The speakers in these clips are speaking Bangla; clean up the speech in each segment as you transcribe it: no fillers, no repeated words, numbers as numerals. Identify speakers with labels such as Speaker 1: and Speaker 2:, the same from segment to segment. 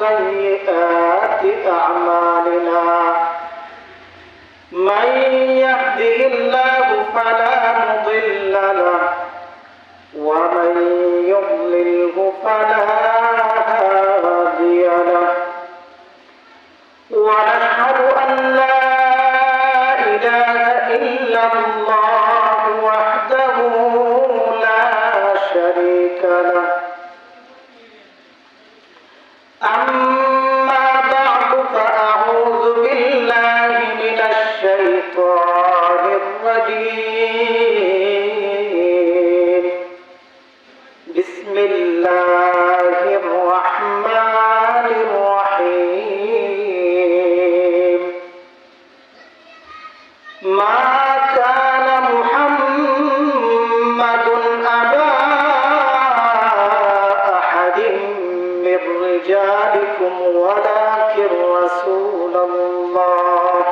Speaker 1: سيئات أعمالنا من يهده الله فلا مضل له ومن يضلله فلا هادي له ونشهد أن لا إله إلا الله وحده لا شريك له أما بعد فأعوذ بالله من الشيطان الرجيم بسم الله الرحمن الرحيم ما كان محمد أبا أحد من رجالكم ولكن رسول الله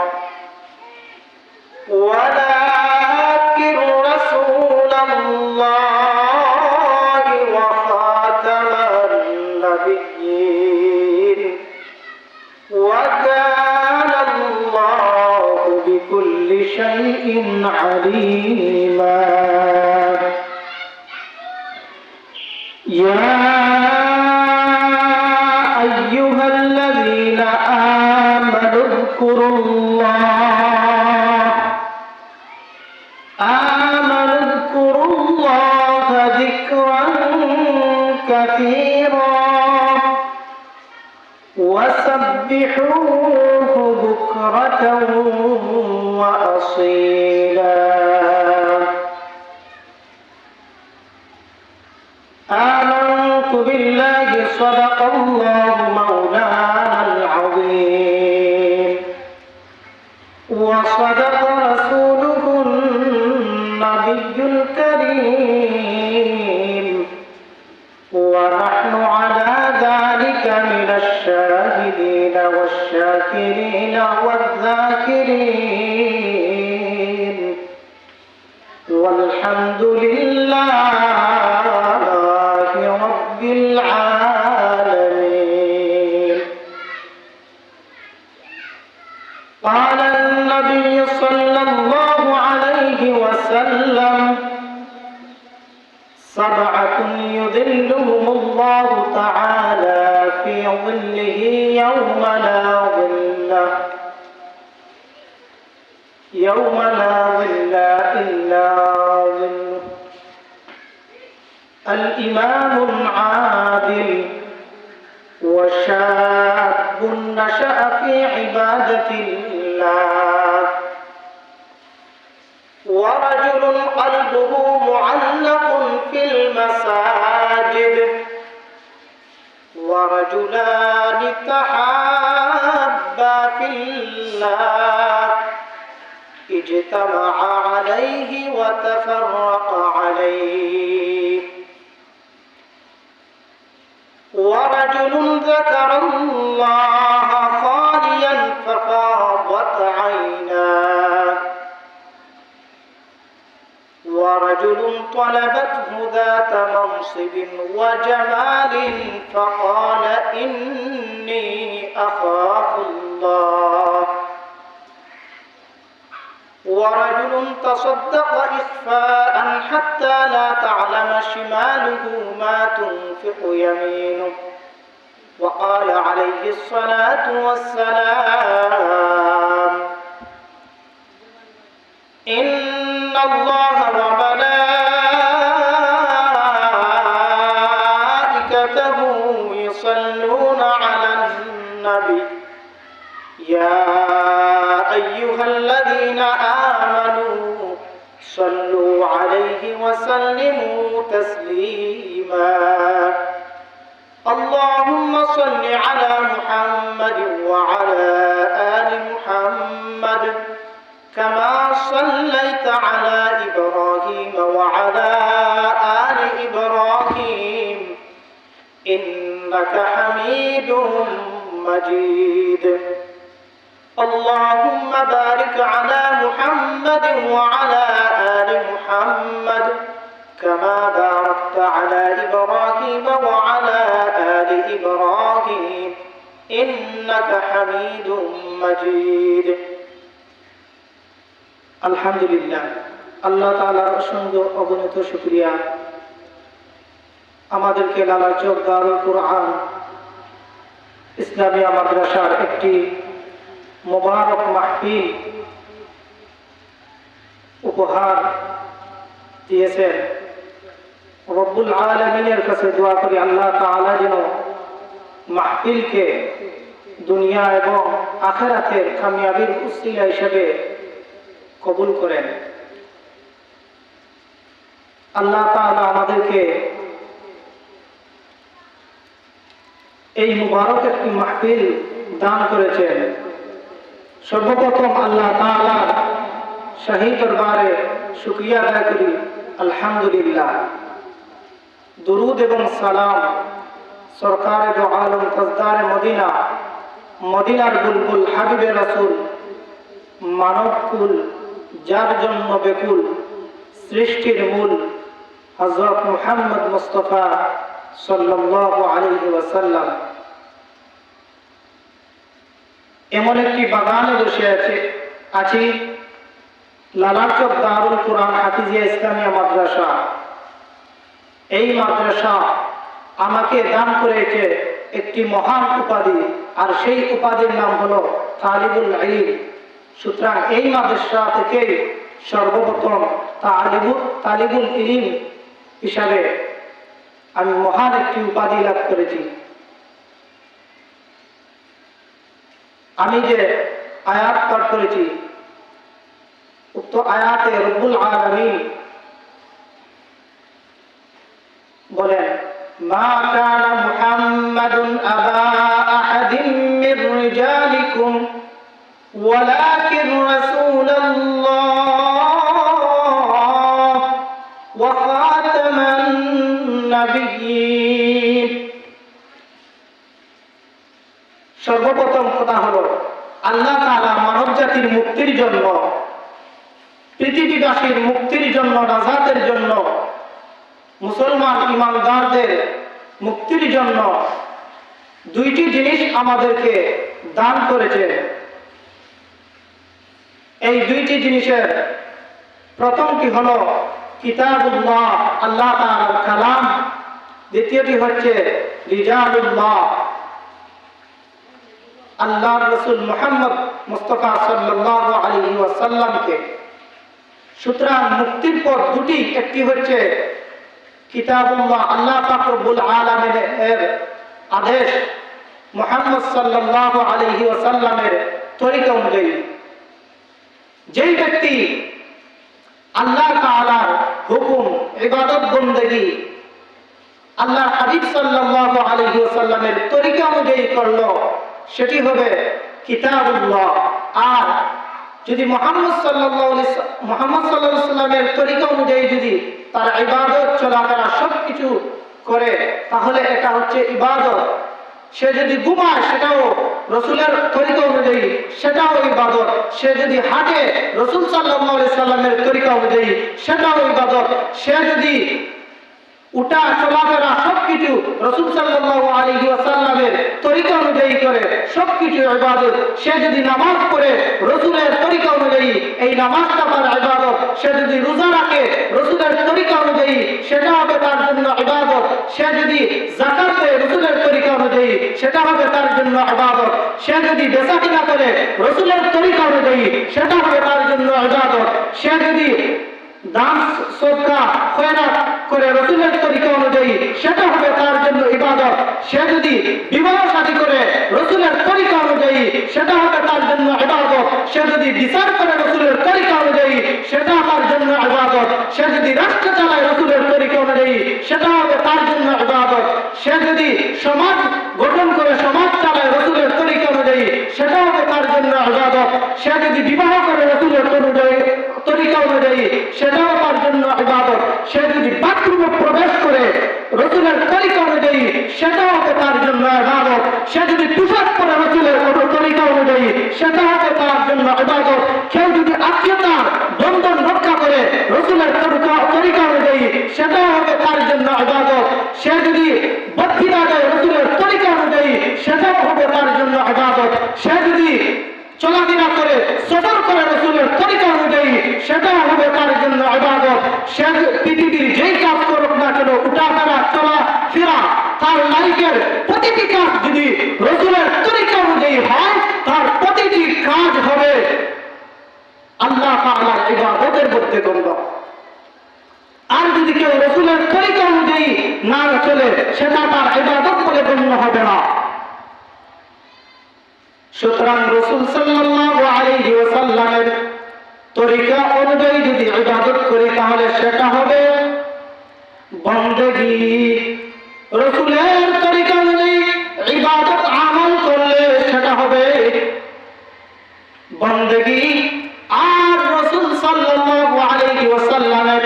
Speaker 1: وخاتم النبيين وكان الله بكل شيء عليما يا أيها الذين آمنوا اذكروا الله ذكرا كثيرا وسبحوه بكرة وأصيلا آمنت بالله صدق الله مولانا العظيم وصدق رسوله النبي الكريم ونحن على ذلك من الشاهدين والشاكرين والذاكرين والحمد لله رب العالمين قال النبي صلى الله عليه وسلم سبعة يذلهم الله تعالى في ظله يوم لا ظل إلا ظله الإمام العادل وشاب نشأ في عبادة الله ورجل قلبه معلق في المساجد ورجلان تحابا في الله اجتمعا عليه وتفرقا عليه ورجل ذكر الله خاليا ففاضت عيناه ورجل طلبته ذات منصب وجمال فقال إني أخاف الله ورجل تصدق إخفاء حتى لا تعلم شماله ما تنفق يمينه وقال عليه الصلاة والسلام إن الله وملائكته يصلون على النبي يا أيها الذين آمنوا صلوا عليه وسلموا تسليما اللهم صل على محمد وعلى آل محمد كما صليت على إبراهيم وعلى آل إبراهيم إنك حميد مجيد اللهم بارك على محمد وعلى آل محمد كما باركت على إبراهيم وعلى آل إبراهيم إنك حميد مجيد الحمد لله আল্লাহ তাআলার অসংখ্য অগণিত শুকরিয়া আমাদেরকে লালা চোখ দারুল কুরআন ইসলামিয়া মাদ্রাসার একটি মুবারক মাহফিল উপহার দিয়েছেন। রব্বুল আলামিনের কাছে দোয়া করি আল্লাহ তাআলা যেন মাহফিলকে দুনিয়া এবং আখিরাতের কামিয়াবির উসিলা হিসেবে কবুল করেন। আল্লাহ তাআলা আমাদেরকে এই মুবারক একটি মাহফিল দান করেছেন। সর্বপ্রথম আল্লাহ তাআলার শাহী দরবারে শুকরিয়া আদায় করি আলহামদুলিল্লাহ। দুরুদ এবং সালাম সরকারে দো আলম তাজদারে মদিনা, মদিনার বুলবুল হাবিবে রাসূল, মানবকুল যার জন্য বেকুল, সৃষ্টির মূল হযরত মুহাম্মদ মুস্তাফা সাল্লাল্লাহু আলাইহি ওয়াসাল্লাম এমন একটি বাগানে বসে আছি লালাচক দারুল কুরআন হাফিজিয়া ইসলামিয়া মাদ্রাসা। এই মাদ্রাসা আমাকে দান করেছে একটি মহান উপাধি, আর সেই উপাধির নাম হলো তালিবুল ইলম। সুতরাং এই মাদ্রাসা থেকে সর্বপ্রথম তালিবুল ইলম হিসাবে আমি মহান একটি উপাধি লাভ করেছি। আমি যে আয়াত পাঠ করেছি উক্ত আয়াতে রব্বুল আলামিন বলেন, মা কানা মুহাম্মাদুন আবা আহাদিন মির রিজালিকুম ওয়ালাকিন রাসূলুল্লাহ ওয়া খাতামান নাবিয়্যিন। সর্বপ্রথম কথা হলো আল্লাহ তাআলা মানব জাতির মুক্তির জন্য, পৃথিবীবাসীর মুক্তির জন্য, নাজাতের জন্য, মুসলমান ইমানদারদের মুক্তির জন্য দুইটি জিনিস আমাদেরকে দান করেছে। এই দুইটি জিনিসের প্রথমটি হলো কিতাবুল্লাহ, আল্লাহ তাআলার কালাম। দ্বিতীয়টি হচ্ছে রিজালুল্লাহ, আল্লাহর রাসূল মুহাম্মদ মুস্তাফা সাল্লাল্লাহু আলাইহি ওয়াসাল্লামকে। সুতরাং মুক্তির পর দুটি, একটি হচ্ছে কিতাবুল্লাহ, আল্লাহ পাক রব্বুল আলামিনের আদেশ, মুহাম্মদ সাল্লাল্লাহু আলাইহি ওয়াসাল্লামের তরিকা অনুযায়ী। যেই ব্যক্তি আল্লাহ তাআলার হুকুম, ইবাদত, বন্দেগী আল্লাহর হাবিব সাল্লাল্লাহু আলাইহি ওয়াসাল্লামের তরিকা অনুযায়ী করলো, সেটি হবে কিতাবুল্লাহ। আর যদি মুহাম্মদ সাল্লাল্লাহু আলাইহি ওয়াসাল্লামের তরিকা অনুযায়ী যদি তার ইবাদত, চলাফেরা সবকিছু করে, তাহলে এটা হচ্ছে ইবাদত। সে যদি ঘুমায় সেটাও রাসূলের তরিকা অনুযায়ী, সেটাও ইবাদত। সে যদি হাঁটে রাসূল সাল্লাল্লাহু আলাইহি ওয়াসাল্লামের তরিকা অনুযায়ী, সেটাও ইবাদত। সে যদি উঠা চলাফেরা সবকিছু রাসূল সাল্লাল্লাহু আলাইহি ওয়াসাল্লামের তরিকা অনুযায়ী করে, সবকিছু ইবাদত। সে যদি নামাজ পড়ে রাসূলের তরিকা অনুযায়ী, এই নামাজটা তার ইবাদত। সে যদি রোজা রাখে রাসূলের তরিকা অনুযায়ী, সেটা হবে তার জন্য ইবাদত। সে যদি যাকাত দেয় রাসূলের তরিকা অনুযায়ী, সেটা হবে তার জন্য ইবাদত। সে যদি বেচাকেনা করে রাসূলের তরিকা অনুযায়ী, সেটা হবে তার জন্য ইবাদত। সে যদি দান, সদকা, খয়রাত করে রাসূলের তরিকা অনুযায়ী, সেটা হবে তার জন্য ইবাদত। সে যদি বিবাহ শাদী করে রাসূলের তরিকা অনুযায়ী, সেটা হবে তার জন্য ইবাদত। সে যদি বিচার করে রাসূলের তরিকা অনুযায়ী, সেটা তার জন্য ইবাদত। সে যদি রাষ্ট্র চালায় রাসূলের তরিকা অনুযায়ী, সেটা হবে তার জন্য ইবাদত। সে যদি সমাজ গঠন করে সমাজ চালায় রাসূলের তরিকা অনুযায়ী, সেটা হবে তার জন্য ইবাদত। সে যদি বিবাহ করে রাসূলের তরিকা অনুযায়ী, সেটাও তার জন্য ইবাদত। সে যদি বাথরুমে প্রবেশ করে রাসূলের তরিকা অনুযায়ী, সেটাও হবে তার জন্য ইবাদত। সে যদি পোশাক পরে রাসূলের তরিকা অনুযায়ী, সেটা হবে তার জন্য ইবাদত। কেউ যদি আত্মীয়তার বন্ধন রক্ষা করে রাসূলের তরিকা অনুযায়ী, সেটাও হবে তার জন্য ইবাদত। সে যদি বক্তৃতা দেয় রাসূলের তরিকা অনুযায়ী, সেটাও হবে তার জন্য সে যদি চলাফেরা করে সফর করে রাসূলের তরিকা অনুযায়ী, সেটা হবে তার জন্য ইবাদত। সে পৃথিবীর যেই কাজ করুক না কেন, উঠাফেরা, চলাফেরা, তার লাইফের প্রতিটি কাজ যদি রাসূলের তরিকা অনুযায়ী হয়, তার প্রতিটি কাজ হবে আল্লাহ তাআলার ইবাদতের মধ্যে গণ্য। আর যদি কেউ রাসূলের তরিকা অনুযায়ী না চলে, সেটা তার ইবাদত বলে গণ্য হবে না। সুতরাং রাসূল সাল্লাল্লাহু আলাইহি ওয়াসাল্লামের তরিকা অনুযায়ী যদি ইবাদত করি, তাহলে সেটা হবে বন্দেগী। রাসূলের তরিকা অনুযায়ী ইবাদত আমল করলে সেটা হবে বন্দেগী। আর রাসূল সাল্লাল্লাহু আলাইহি ওয়াসাল্লামের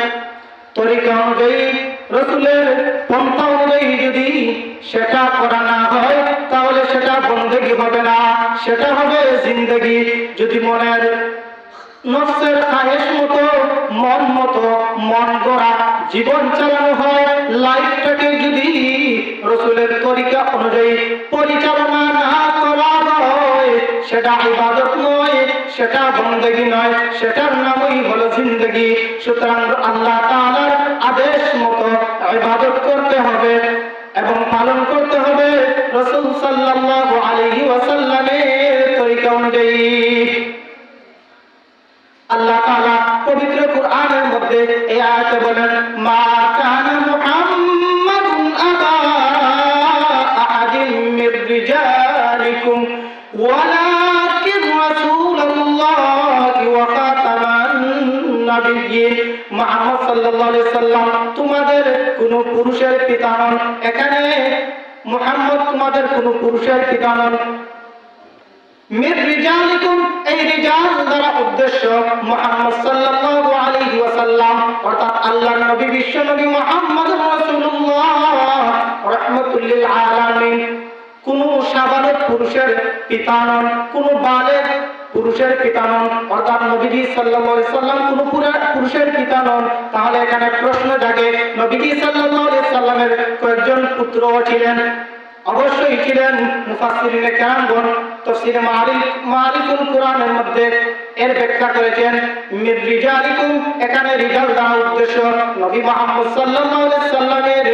Speaker 1: তরিকা অনুযায়ী, রাসূলের পন্থা অনুযায়ী যদি সেটা করা না হয়, তাহলে সেটা বন্দেগী হবে না, সেটা হবে জিন্দেগি। যদি মনের নফসের খায়েশ মতো, মন মতো, মন গড়া জীবন চালানো হয়, লাইফটাকে যদি রাসূলের তরিকা অনুযায়ী পরিচালনা না করা হয়, সেটা ইবাদত নয়, সেটা বন্দেগী নয়, সেটার নামই হলো জিন্দেগি। সুতরাং আল্লাহ তাআলার আদেশ মতো ইবাদত করতে হবে এবং পালন করতে হবে রাসূল সাল্লাল্লাহু আলাইহি ওয়াসাল্লামের তরিকা অনুযায়ী। আল্লাহ তাআলা পবিত্র কুরআনের মধ্যে এই আয়াতে বলেন, মা কানা মুহাম্মাদুন আবা আহাদিন মির রিজালিকুম ওয়ালাকিন রাসূলুল্লাহি ওয়া খাতামান নাবিয়্যিন। মুহাম্মদ সাল্লাল্লাহু আলাইহি সাল্লাম তোমাদের কোন পুরুষের পিতা নন। এখানে মুহাম্মদ তোমাদের কোন পুরুষের পিতা নন। মির রিজালিকুম, এই রিজাল দ্বারা উদ্দেশ্য মুহাম্মদ সাল্লাল্লাহু আলাইহি ওয়াসাল্লাম, অর্থাৎ আল্লাহর নবী, বিশ্ব নবী মুহাম্মদুর রাসূলুল্লাহ রাহমাতুল লিল আলামিন। কোন সাবালক পুরুষের পিতা নন, কোন বালেগ পুরুষের পিতা নন, অর্থাৎ নবীজি সাল্লাল্লাহু আলাইহি সাল্লাম কোন পুরুষের পিতা নন। তাহলে এখানে প্রশ্ন জাগে, নবীজি সাল্লাল্লাহু আলাইহি সাল্লামের কয়েকজন পুত্র ছিলেন? অবশ্যই ছিলেন। মুফাসসিরিনে কেরামগণ তাফসীরে মাআরিফুল কুরআনের মধ্যে এর ব্যাখ্যা করেছেন, মির রিজালিকুম, এখানে রিজাল দ্বারা উদ্দেশ্য নবী মুহাম্মদ সাল্লাল্লাহু আলাইহি সাল্লামের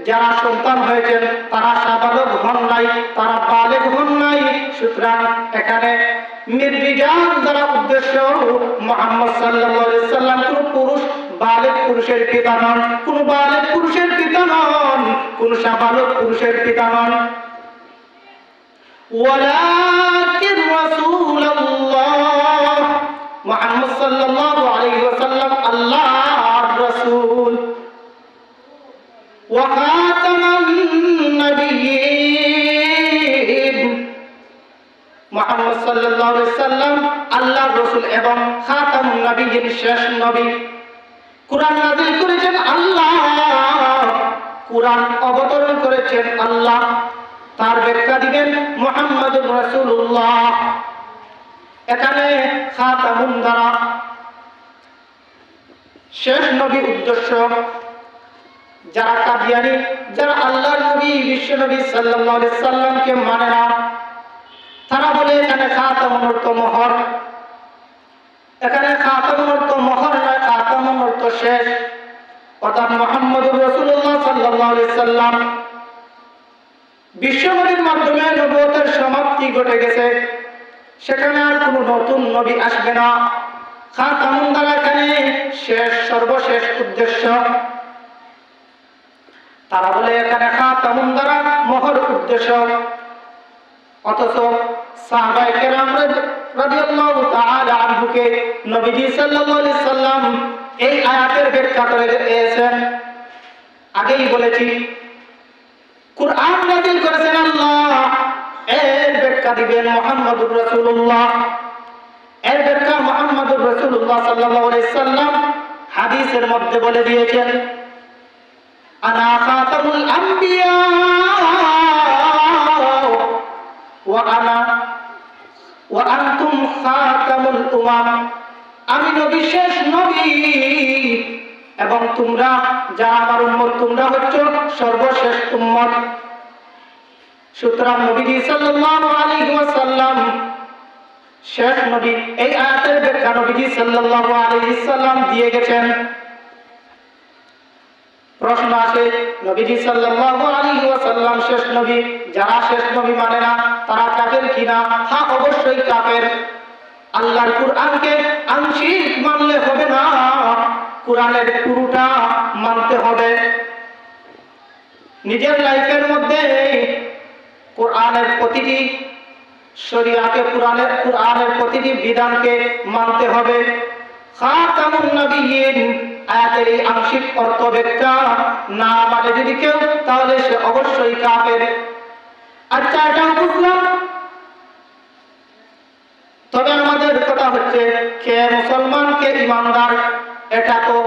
Speaker 1: যারা সন্তান হয়েছেন তারা সাবালক হন নাই, তারা বালেগ হন নাই। সুতরাং এখানে মির রিজাল দ্বারা উদ্দেশ্য মুহাম্মদ সাল্লাল্লাহু আলাইহি সাল্লাম কোন পুরুষ বালেগ পুরুষের পিতা নন, কোন বালেগ পুরুষের পিতা নন, কোন সাবালক পুরুষের পিতা নন। ওয়ালাকিন রাসূলুল্লাহ, মুহাম্মদ সাল্লাল্লাহু আলাইহি ওয়াসাল্লাম আল্লাহর রাসূল। ওয়া খাতামান নাবিয়্যিন, মুহাম্মদ সাল্লাল্লাহু আলাইহি সাল্লাম আল্লাহর রাসূল এবং খাতামুন নাবিয়্যিন, শেষ নবী। কুরআন নাযিল করেছেন আল্লাহ, কুরআন অবতরণ করেছেন আল্লাহ, তার ব্যাখ্যা দিবেন মুহাম্মদুর রাসূলুল্লাহ। এখানে খাতামুন দ্বারা শেষ নবী উদ্দেশ্য। যারা কাদিয়ানী, যারা আল্লাহর নবী বিশ্ব নবী সাল্লাল্লাহু আলাইহি সাল্লামকে মানে না, তারা বলে এখানে খাতামুন অর্থ মোহর। এখানে খাতামুন অর্থ মোহর নয়, খাতামুন অর্থ শেষ, অর্থাৎ মুহাম্মদুর রাসূলুল্লাহ সাল্লাল্লাহু আলাইহি সাল্লাম বিশ্ব নবীর মাধ্যমে নবুয়তের সমাপ্তি ঘটে গেছে, সেখানে আর কোনো নতুন নবী আসবে না। খাতামুন দ্বারা এখানে শেষ, সর্বশেষ উদ্দেশ্য। তারা বলে এখানে খাতামুন দ্বারা মোহর উদ্দেশ্য, অথচ সাহাবায়ে কেরাম রাদিয়াল্লাহু তাআলা আনহুকে নবীজি সাল্লাল্লাহু আলাইহি সাল্লাম এই আয়াতের ব্যাখ্যা করে দিয়েছেন। আগেই বলেছি, কুরআন নাযিল করেছেন আল্লাহ, এর ব্যাখ্যা দিবেন মুহাম্মদুর রাসূলুল্লাহ। এর ব্যাখ্যা মুহাম্মদুর রাসূলুল্লাহ সাল্লাল্লাহু আলাইহি সাল্লাম হাদিসের মধ্যে বলে দিয়েছেন, আনা খাতামুল আম্বিয়া ওয়া আনতুম খাতামুল উমাম, আমি নবী, শেষ নবী, এবং তোমরা যারা আমার উম্মত, তোমরা হচ্ছে সর্বশেষ উম্মত। সুতরাং নবীজি সাল্লাল্লাহু আলাইহি ওয়াসাল্লাম শেষ নবী। এই আয়াতের ব্যাখ্যা নবীজি সাল্লাল্লাহু আলাইহি সাল্লাম দিয়ে গেছেন। প্রশ্ন আসে, নবীজি সাল্লাল্লাহু আলাইহি ওয়াসাল্লাম শেষ নবী, যারা শেষ নবী মানে না তারা কাফের কিনা? হ্যাঁ, অবশ্যই কাফের। আল্লাহর কুরআনকে আংশিক মানলে হবে না, কুরআনের পুরোটা মানতে হবে। নিজের লাইফের মধ্যে কুরআনের প্রতিটি শরিয়াতে কুরআনের প্রতিটি বিধানকে মানতে হবে। খাতামুন নবিয়্যিন আয়াতের এই আংশিক অর্থ ব্যাখ্যা না মানে যদি কেউ, তাহলে সে অবশ্যই কাফের। আচ্ছা, এটাও বুঝলাম। তবে আমাদের কথা হচ্ছে কে মুসলমান কে ইমানদার, এটা তো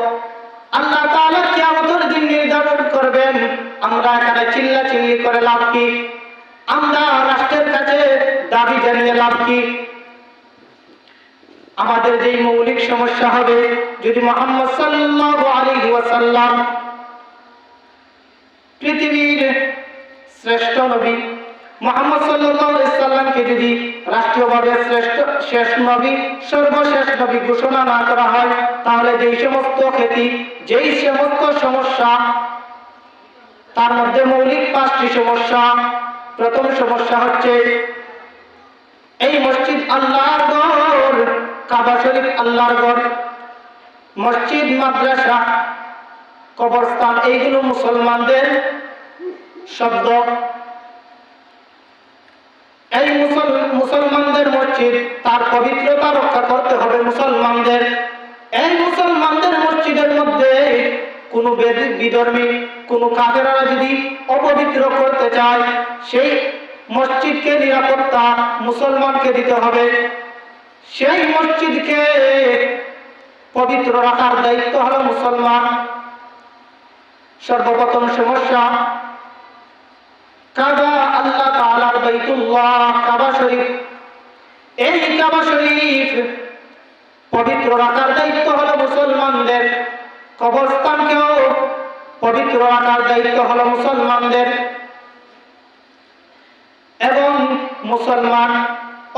Speaker 1: আল্লাহ তাআলা কিয়ামতের দিন নির্ধারণ করবেন। আমরা এখানে চিল্লাচিল্লি করে লাভ কি? আমরা রাষ্ট্রের কাছে দাবি জানিয়ে লাভ কি? আমাদের যে মৌলিক সমস্যা হবে, যদি মুহাম্মদ সাল্লাল্লাহু আলাইহি ওয়াসাল্লাম পৃথিবীর শ্রেষ্ঠ নবী, মুহাম্মদ সাল্লাল্লাহু আলাইহি সাল্লামকে যদি রাষ্ট্রীয়ভাবে শেষ নবী, সর্বশেষ নবী ঘোষণা না করা হয়, তাহলে যেই সমস্ত খ্যাতি, যেই সমস্ত সমস্যা, তার মধ্যে মৌলিক 5টি সমস্যা। প্রথম সমস্যা হচ্ছে এই মসজিদ আল্লাহর ঘর, কাবা শরীফ আল্লাহর ঘর, মসজিদ, মাদ্রাসা, কবরস্থান এইগুলো মুসলমানদের শব্দ। এই মুসলমানদের মসজিদ, তার পবিত্রতা রক্ষা করতে হবে মুসলমানদের। এই মুসলমানদের মসজিদের মধ্যে কোনো বিধর্মী, কোনো কাফেররা যদি অপবিত্র করতে চায়, সেই মসজিদকে নিরাপত্তা মুসলমানকে দিতে হবে। সেই মসজিদকে পবিত্র রাখার দায়িত্ব হলো মুসলমান। সর্বপ্রথম সমস্যা, কাবা আল্লাহ তাআলার বাইতুল্লাহ, কাবা শরীফ। এই কাবা শরীফ পবিত্র রাখার দায়িত্ব হলো মুসলমানদের। কবরস্থানকেও পবিত্র রাখার দায়িত্ব হলো মুসলমানদের। এবং মুসলমান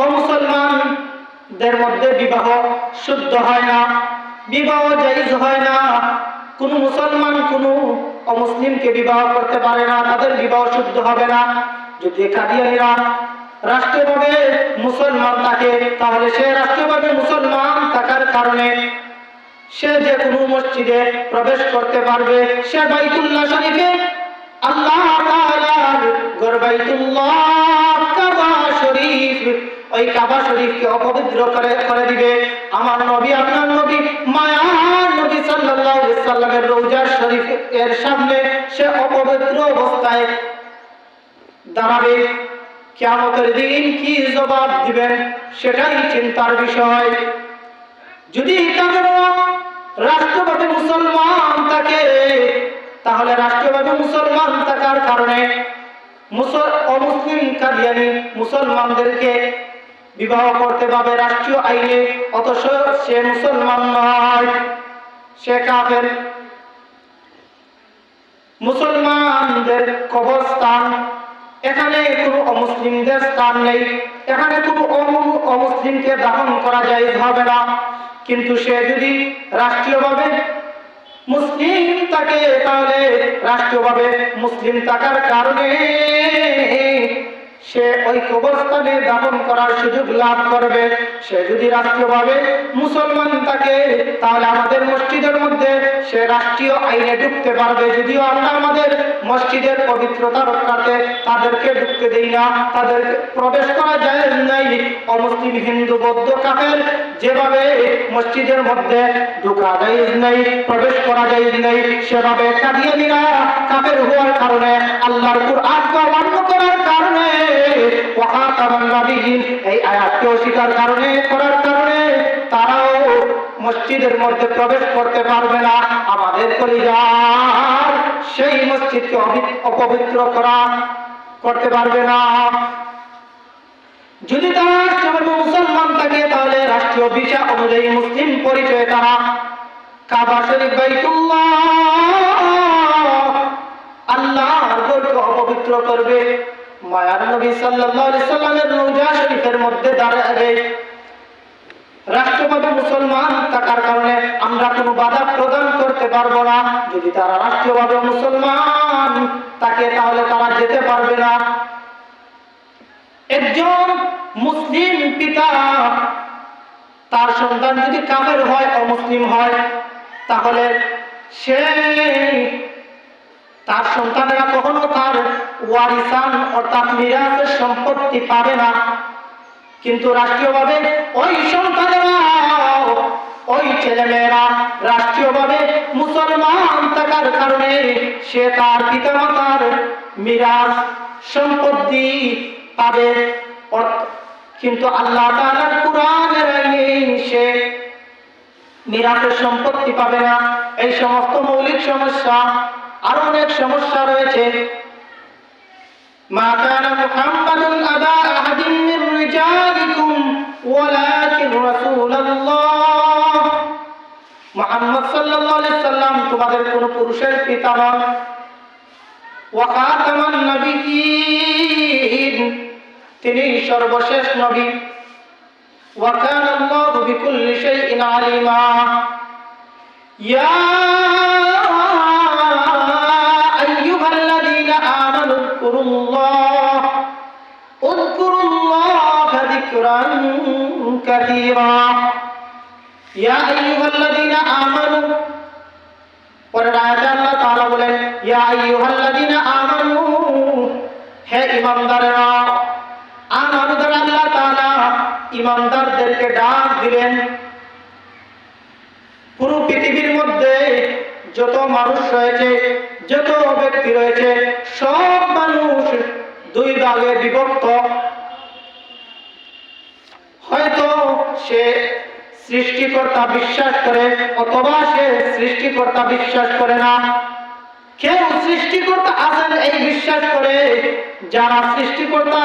Speaker 1: ও মুসলমানদের মধ্যে বিবাহ শুদ্ধ হয় না, বিবাহ জায়েজ হয় না। কোন মুসলমান কোন অমুসলিমকে বিবাহ করতে পারে না, তাদের বিবাহ শুদ্ধ হবে না। যদি কাদিয়ানীরা রাষ্ট্রীয়ভাবে মুসলমান থাকে, তাহলে সে রাষ্ট্রীয়ভাবে মুসলমান থাকার কারণে সে যে কোনো মসজিদে প্রবেশ করতে পারবে। সে বাইতুল্লাহ শরীফে, আল্লাহ তাআলার ঘর বাইতুল্লাহ, কাবা শরীফ, ওই কাবা শরীফকে অপবিত্র করে দিবে। আমার নবী, আপনার নবী, মায়ার নবী সাল্লাল্লাহু আলাইহি সাল্লামের রওজা শরীফ এর সামনে সে অপবিত্র অবস্থায় দাঁড়াবে। কিয়ামতের দিন কি জবাব দিবেন সেটাই চিন্তার বিষয়। যদি কাফেররা রাষ্ট্রভাবে মুসলমান থাকে, তাহলে রাষ্ট্রভাবে মুসলমান থাকার কারণে অমুসলিম কাদিয়ানী মুসলমানদেরকে বিবাহ করতে পারবে রাষ্ট্রীয় আইনে, অথচ সে মুসলমান নয়, সে কাফের। মুসলমানদের কবরস্থান, এখানে কোনো অমুসলিমদের স্থান নেই, এখানে কোনো অমুসলিমকে দাফন করা জায়েজ হবে না। কিন্তু সে যদি রাষ্ট্রীয়ভাবে মুসলিম থাকে, তাহলে রাষ্ট্রীয়ভাবে মুসলিম থাকার কারণে সে ওই কবরস্থানে দাফন করার সুযোগ লাভ করবে। সে যদি রাষ্ট্রীয়ভাবে মুসলমান থাকে, তাহলে আমাদের মসজিদের মধ্যে সে রাষ্ট্রীয় আইনে ঢুকতে পারবে। যদিও আমরা আমাদের মসজিদের পবিত্রতা রক্ষার্থে তাদেরকে ঢুকতে দেই না, তাদের প্রবেশ করা জায়েজ নাই। অমুসলিম, হিন্দু, বৌদ্ধ, কাফের যেভাবে মসজিদের মধ্যে ঢোকা জায়েজ নাই, প্রবেশ করা জায়েজ নাই, সেভাবে কাদিয়ানীরা কাফের হওয়ার কারণে, আল্লাহর কুরআনকে অমান্য করার কারণে, ওয়াখাতামান নবিয়্যিন এই আয়াতকে অস্বীকার করার কারণে তারাও মসজিদের মধ্যে প্রবেশ করতে পারবে না। আমাদের কলিজার সেই মসজিদকে অপবিত্র করতে পারবে না। যদি তারা রাষ্ট্রীয়ভাবে মুসলমান থাকে, তাহলে রাষ্ট্রীয় ভিসা অনুযায়ী মুসলিম পরিচয়ে তারা কাবা শরীফ, বাইতুল্লাহ, আল্লাহর ঘরকে অপবিত্র করবে। মায়ার নবী সাল্লাল্লাহু আলাইহি সাল্লামের রওজা শরীফের মধ্যে দাঁড়াবে। রাষ্ট্রীয়ভাবে মুসলমান থাকার কারণে আমরা কোনো বাধা প্রদান করতে পারবো না। যদি তারা রাষ্ট্রীয়ভাবে মুসলমান থাকে তাহলে তারা যেতে পারবে না। একজন মুসলিম পিতা তার সন্তান যদি কাফের হয়, অমুসলিম হয়, তাহলে সে তার সন্তানেরা কখনো তার ওয়ারিসান অর্থাৎ মিরাসের সম্পত্তি পাবে না। কিন্তু রাষ্ট্রীয়ভাবে ওই সন্তানেরা, ওই ছেলেমেয়েরা রাষ্ট্রীয়ভাবে মুসলমান থাকার কারণে সে তার পিতামাতার মিরাস সম্পত্তি পাবে। কিন্তু আল্লাহ তাআলার কুরআনের আইনে সে মিরাসের সম্পত্তি পাবে না। এই সমস্ত মৌলিক সমস্যা, আরো অনেক সমস্যা রয়েছে। মা কানা মুহাম্মাদুন আবা আহাদিন মির রিজালিকুম ওয়ালাকিন রাসূলুল্লাহ, মুহাম্মদ সাল্লাল্লাহু আলাইহি সাল্লাম তোমাদের কোন পুরুষের পিতা নন। ওয়া খাতামান নবিয়্যিন, তিনি সর্বশেষ নবী। ওয়া কানা আল্লাহু বিকুল্লি শাইইন আলিমা। ইয়া আইয়ুহাল্লাযীনা আমানু উযকুরুল্লাহা যিকরান কাসীরা। ইয়া আইয়ুহাল্লাযীনা আমানু, পরের আয়াতে আল্লাহ তাআলা বলেন ইয়া আইয়ুহাল্লাযীনা আমানু, হে ঈমানদাররা। আমানু দ্বারা আল্লাহ তাআলা ঈমানদারদেরকে ডাক দিলেন। পুরো পৃথিবীর মধ্যে যত মানুষ রয়েছে, যত ব্যক্তি রয়েছে, সব মানুষ দুই ভাগে বিভক্ত। হয়তো সে সৃষ্টিকর্তা বিশ্বাস করে অথবা সে সৃষ্টিকর্তা বিশ্বাস করে না। কেউ সৃষ্টিকর্তা আছেন এই বিশ্বাস করে, যারা সৃষ্টিকর্তা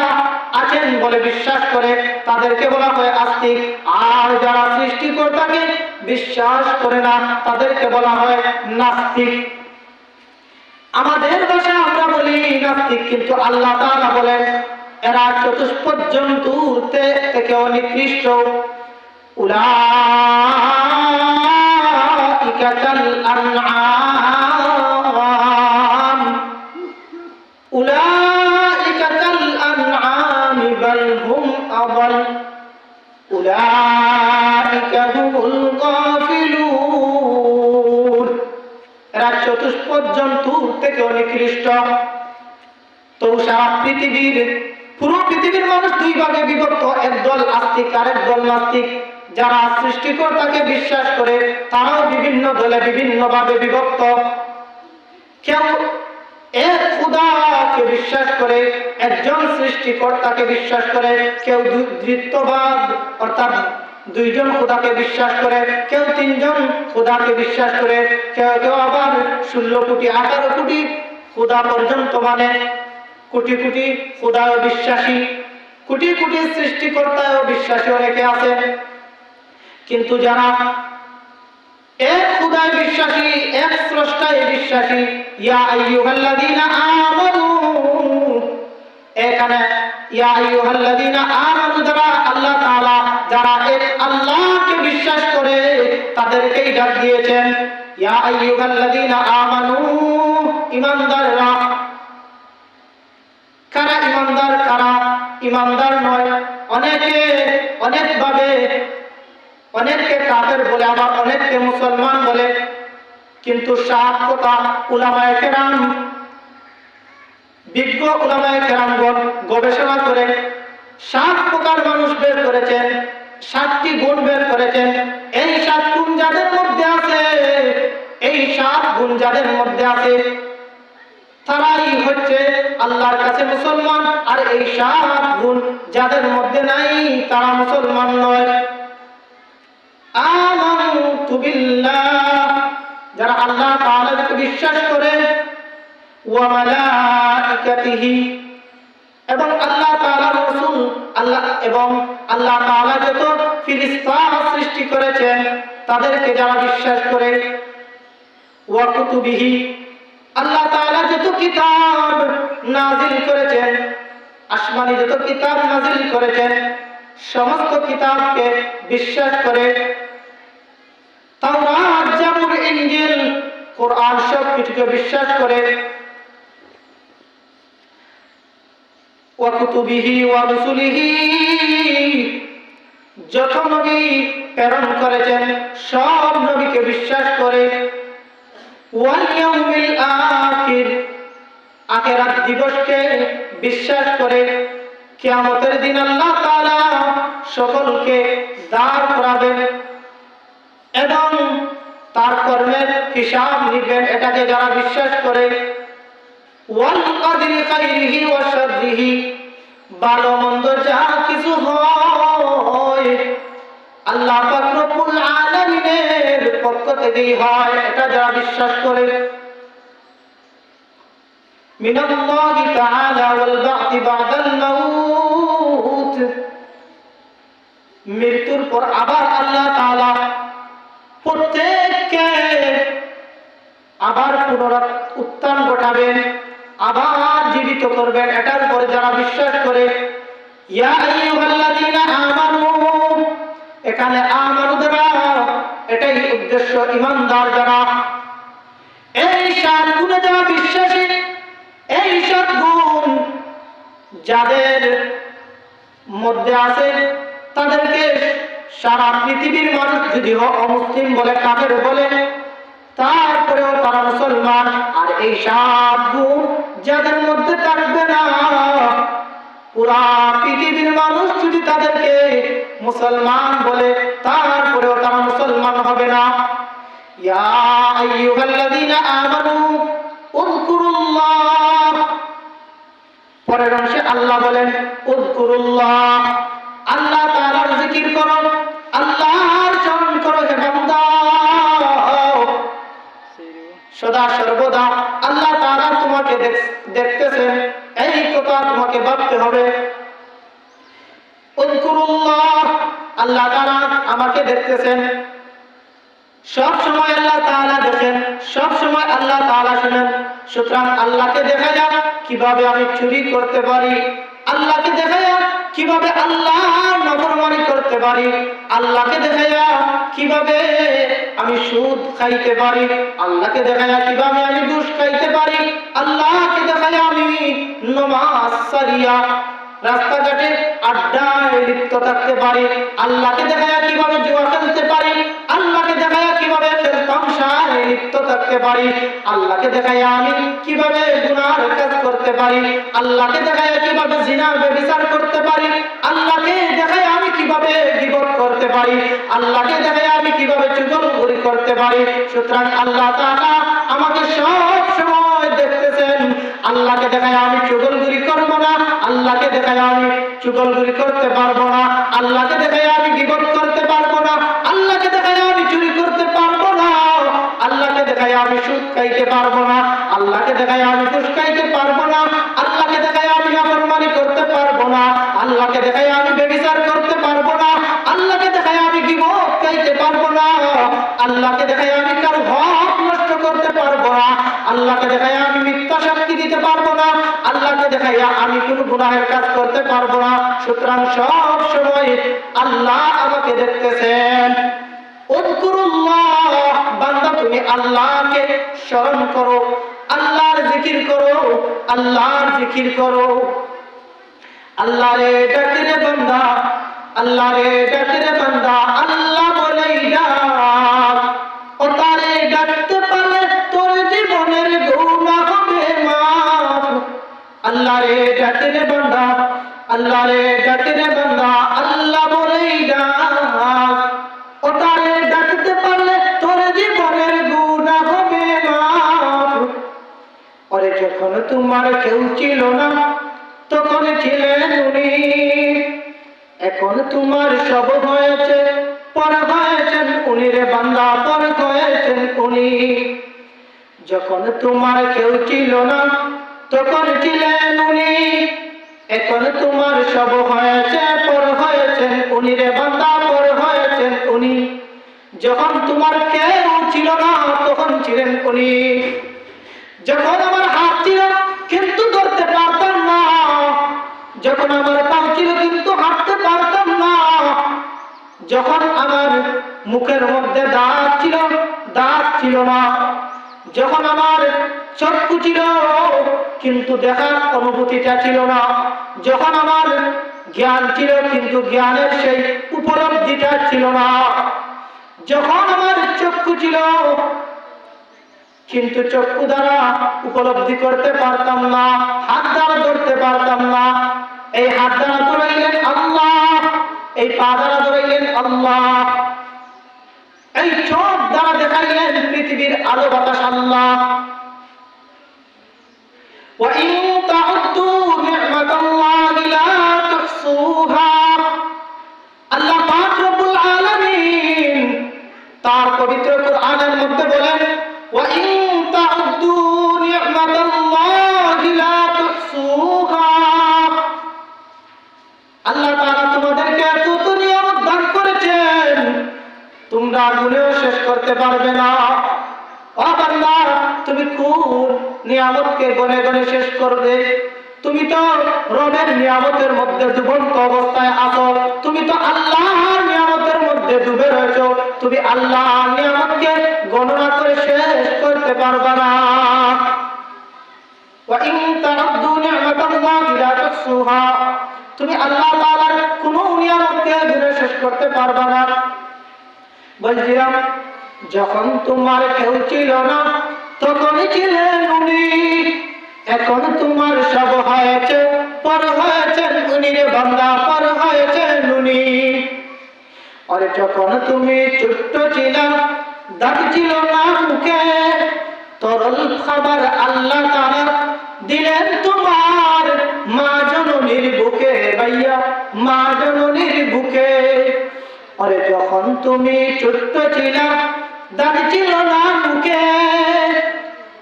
Speaker 1: আছেন বলে বিশ্বাস করে তাদেরকে বলা হয় আস্তিক। আর যারা সৃষ্টিকর্তাকে বিশ্বাস করে না তাদেরকে বলা হয় নাস্তিক। আমাদের ভাষায় আমরা বলি নাস্তিক, কিন্তু আল্লাহ তাআলা বলেন এরা চতুষ্পদ জন্তুর থেকেও নিকৃষ্ট। উলাইকা কাল আনআম, উলাইকা কাল আনআম বাল হুম আযাল, উলাইকা হুমুল গাফিলুন। এরা চতুষ্পদ জন্তুর থেকেও নিকৃষ্ট। তো সারা পৃথিবীর, পুরো পৃথিবীর মানুষ দুই ভাগে বিভক্ত, একদল আস্তিক আর একদল নাস্তিক। যারা সৃষ্টিকর্তাকে বিশ্বাস করে তারাও বিভিন্ন দলে বিভিন্ন ভাবে বিভক্ত। কেউ এক খোদাকে বিশ্বাস করে, একজন সৃষ্টিকর্তাকে বিশ্বাস করে, কেউ দ্বিত্ববাদ অর্থাৎ দুইজন খোদাকে বিশ্বাস করে, কেউ তিনজন খোদাকে বিশ্বাস করে, কেউ কেউ আবার 16 কোটি 18 কোটি খোদা পর্যন্ত মানে, কোটি কোটি খোদাও বিশ্বাসী, কোটি কোটি সৃষ্টিকর্তাও বিশ্বাসী অনেকে আছে। কিন্তু যারা এক খোদায় বিশ্বাসী, এক স্রষ্টায় বিশ্বাসী, ইয়া আইয়ুহাল্লাযীনা আমানু, এখানে ইয়া আইয়ুহাল্লাযীনা আমানু দ্বারা আল্লাহ তাআলা যারা এক আল্লাহকে বিশ্বাস করে তাদেরকেই ডাক দিয়েছেন ইয়া আইয়ুহাল্লাযীনা আমানু, ঈমানদাররা। কারা ঈমানদার, কারা ঈমানদার নয়? অনেকে অনেকভাবে, অনেককে কাফের বলে, আবার অনেককে মুসলমান বলে। কিন্তু সাত কথা উলামায়ে কেরাম, বিজ্ঞ উলামায়ে কেরামগণ গবেষণা করে 7 প্রকার মানুষ বের করেছেন, 7টি গুণ বের করেছেন। এই 7 গুণ যাদের মধ্যে আছে, এই 7 গুণ যাদের মধ্যে আছে তারাই হচ্ছে আল্লাহর কাছে মুসলমান। আর এই 7 গুণ যাদের মধ্যে নাই তারা মুসলমান নয়। আমানতু বিল্লাহ, যারা আল্লাহ তাআলাকে বিশ্বাস করে, ওয়া মালাইকাতিহি, এবং আল্লাহ তাআলার রাসূল, আল্লাহ এবং আল্লাহ তাআলা যত ফেরেশতা সৃষ্টি করেছেন তাদেরকে যারা বিশ্বাস করে, ওয়া কুতুবিহি, আল্লাহ তাআলা যত কিতাব নাযিল করেছেন, আসমানি যত কিতাব নাযিল করেছেন সমস্ত কিতাবকে বিশ্বাস করে, কোরআন সব কিছুকে বিশ্বাস করে, ওয়া কুতুবিহি ওয়া রুসুলিহি, যত নবী প্রেরণ করেছেন সব নবীকে বিশ্বাস করে, ওয়াল ইয়াউমিল আখির, আখিরাত দিবসকে বিশ্বাস করে, কিয়ামতের দিন আল্লাহ তাআলা সকলকে দাঁড় করাবেন এবং তার কর্মের হিসাব নিবেন, এটাকে যারা বিশ্বাস করে, ওয়াল কাদরি খাইরিহি ওয়া শাররিহি, ভালো মন্দ যা কিছু হয় আল্লাহ পাক রব্বুল আলামিনের পক্ষ থেকেই হয়, এটা যারা বিশ্বাস করে, মিনাল্লাহি তাআলা ওয়াল বা'থি বা'দাল মাউত, মৃত্যুর পর আবার আল্লাহ তাআলা প্রত্যেককে আবার পুনরুত্থান ঘটাবেন, আবার জীবিত করবেন, এটার উপরে যারা বিশ্বাস করে, ইয়া আইয়ুহাল্লাযীনা আমানু, এখানে আমানু দ্বারা এটাই উদ্দেশ্য, ঈমানদার যারা, এই সাত গুণে যারা বিশ্বাসী, এই সাত গুণ যাদের মধ্যে আছে তাদেরকে সারা পৃথিবীর মানুষ যদি অমুসলিম বলে, কাফের বলে, তারপরেও তারা মুসলমান। আর এই সাত গুণ যাদের মধ্যে থাকবে না, পুরা পৃথিবীর মানুষ যদি তাদেরকে মুসলমান বলে, তারপরেও তারা মুসলমান হবে না। ইয়া আইয়ুহাল্লাযীনা আমানু উযকুরুল্লাহ, পরের অংশে আল্লাহ বলেন উযকুরুল্লাহ, আল্লাহ তাআলার জিকির করো, আল্লাহর স্মরণ করো হে বান্দা, সদা সর্বদা আল্লাহ তাআলা তোমাকে দেখতেছেন, এই কথা তোমাকে ভাবতে হবে। উযকুরুল্লাহ, আল্লাহ তাআলা আমাকে দেখতেছেন, সব সময় আল্লাহ তাআলা দেখেন, সব সময় আল্লাহ তাআলা শুনেন। সুতরাং আল্লাহকে দেখায়া কিভাবে আমি চুরি করতে পারি, আল্লাহকে দেখায়া কিভাবে আল্লাহর নাফরমানি করতে পারি, আল্লাহকে দেখায়া কিভাবে আমি সুদ খাইতে পারি, আল্লাহকে দেখায়া কিভাবে আমি ঘুষ খাইতে পারি, আল্লাহকে দেখায়া আমি নামাজ সারিয়া রাস্তাঘাটে আড্ডায় লিপ্ত থাকতে পারি, আল্লাহকে দেখায়া কিভাবে জুয়া খেলতে পারি, আল্লাহকে দেখায়া কিভাবে তামসায় লিপ্ত থাকতে পারি, আল্লাহকে দেখায়া আমি কিভাবে গুনার কাজ করতে পারি, আল্লাহকে দেখায়া কিভাবে জিনা ব্যভিচার করতে পারি, আল্লাহকে দেখায়া আমি কিভাবে গীবত করতে পারি, আল্লাহকে দেখায়া আমি কিভাবে চুগলখড়ি করতে পারি। সুতরাং আল্লাহ তাআলা আমাকে সব সময় দেখতেছেন, আল্লাহকে দেখায় আমি চুগলখড়ি করব না, আল্লাহকে দেখায় আমি চুগলখড়ি করতে পারবো না, আল্লাহকে দেখায় আমি গীবত করতে পারবো না, আল্লাহকে দেখায় আমি চুরি করতে পারবো না, আল্লাহকে দেখায় আমি সুদ খাইতে পারবো না, আল্লাহকে দেখায় আমি ঘুষ খাইতে পারবো না, আল্লাহকে দেখায় আমি নাফরমানি করতে পারবো না, আল্লাহকে দেখায় আমি ব্যভিচার করতে পারবো না, আল্লাহকে দেখায় আমি গীবত খাইতে পারবো না, আল্লাহকে দেখায় আমি কারো হক নষ্ট করতে পারবো না, আল্লাহকে দেখায় আমি মিথ্যা সাক্ষী দিতে পারবো না, আল্লাহকে দেখায় আমি কোনো গুনাহের কাজ করতে পারবো না। সুতরাং সব সময় আল্লাহ আমাকে দেখতেছেন। উযকুরুল্লাহ, বান্দা তুমি আল্লাহকে স্মরণ করো, আল্লাহর জিকির করো, আল্লাহর জিকির করো। আল্লাহ রে ডাকে রে বান্দা, আল্লাহ রে ডাকে রে বান্দা, আল্লাহ বলেই ডাক, ও তারে ডাকতে পারলে তোর জীবনের গুনাহ হবে মাফ। আল্লাহ রে ডাকে রে বান্দা, আল্লাহ রে ডাকে রে বান্দা, আল্লাহ বলেই ডাক, ও তারে ডাকতে পারলে তোর জীবনের গুনাহ হবে মাফ। ওরে যখন তোমার কেউ ছিল না তখন ছিলেন উনি, এখন তোমার সব হয়েছে পর হয়েছেন উনি রে বান্দা, পর হয়েছেন উনি। যখন তোমার কেউ ছিল না তখন ছিলেন উনি, এখন তোমার সব হয়েছে পর হয়েছেন উনি রে বান্দা, পর হয়েছেন উনি। যখন তোমার কেউ ছিল না তখন ছিলেন উনি। যখন আমার হাত ছিল কিন্তু ধরতে পারতাম না, যখন আমার পা ছিল কিন্তু হাঁটতে পারতাম না, যখন আমার মুখের মধ্যে দাঁত ছিল না, যখন আমার চক্ষু ছিল কিন্তু দেখার অনুভূতিটা ছিল না, যখন আমার জ্ঞান ছিল কিন্তু জ্ঞানের সেই উপলব্ধিটা ছিল না, যখন আমার চক্ষু ছিল কিন্তু চক্ষু দ্বারা উপলব্ধি করতে পারতাম না, হাত দ্বারা ধরতে পারতাম না, এই হাত দ্বারা ধরাইলেন আল্লাহ, এই পা দ্বারা ধরাইলেন আল্লাহ, এই চোখ দ্বারা দেখাইলেন পৃথিবীর আলো বাতাস আল্লাহ। وَإِن تَعُدُّوا نِعْمَةَ اللَّهِ لَا تُحْصُوهَا আল্লাহ পাক রব্বুল আলামিন তার পবিত্র কোরআনের মধ্যে বলেন وَإِن تَعُدُّوا نِعْمَةَ اللَّهِ لَا تُحْصُوهَا আল্লাহ তাআলা তোমাদেরকে এত নিয়ামত দান করেছেন তোমরা গুণেও শেষ করতে পারবে না। ও বান্দা, তুমি কোন নিয়ামতকে গনে গনে শেষ করবে? তুমি তো রবের নিয়ামতের মধ্যে ডুবন্ত অবস্থায় আছো, তুমি তো আল্লাহর নিয়ামতের মধ্যে ডুবে রয়েছো, তুমি আল্লাহর নিয়ামতকে গণনা করে শেষ করতে পারবে না। ওয়া ইন তা'উদ্দু নি'মাতাল্লাহি লা তুহসুহা তুমি আল্লাহ তাআলার কোন নিয়ামতকে গুণে শেষ করতে পারবে না। বলছিলাম যখন তোমার কেউ ছিল না তখনই ছিলেন উনি, এখন তোমার সব হয়েছে, পর হয়েছেন উনি রে বান্দা, পর হয়েছেন উনি। আরে যখন তুমি ছোট্ট ছিলা, দাঁত ছিল না মুখে, তরল খাবার আল্লাহ তাআলা দিলেন তোমার মা জননীর বুকে, ভাইয়া মা জননীর বুকে। আরে যখন তুমি ছোট্ট ছিলা, দাঁত ছিল না মুখে,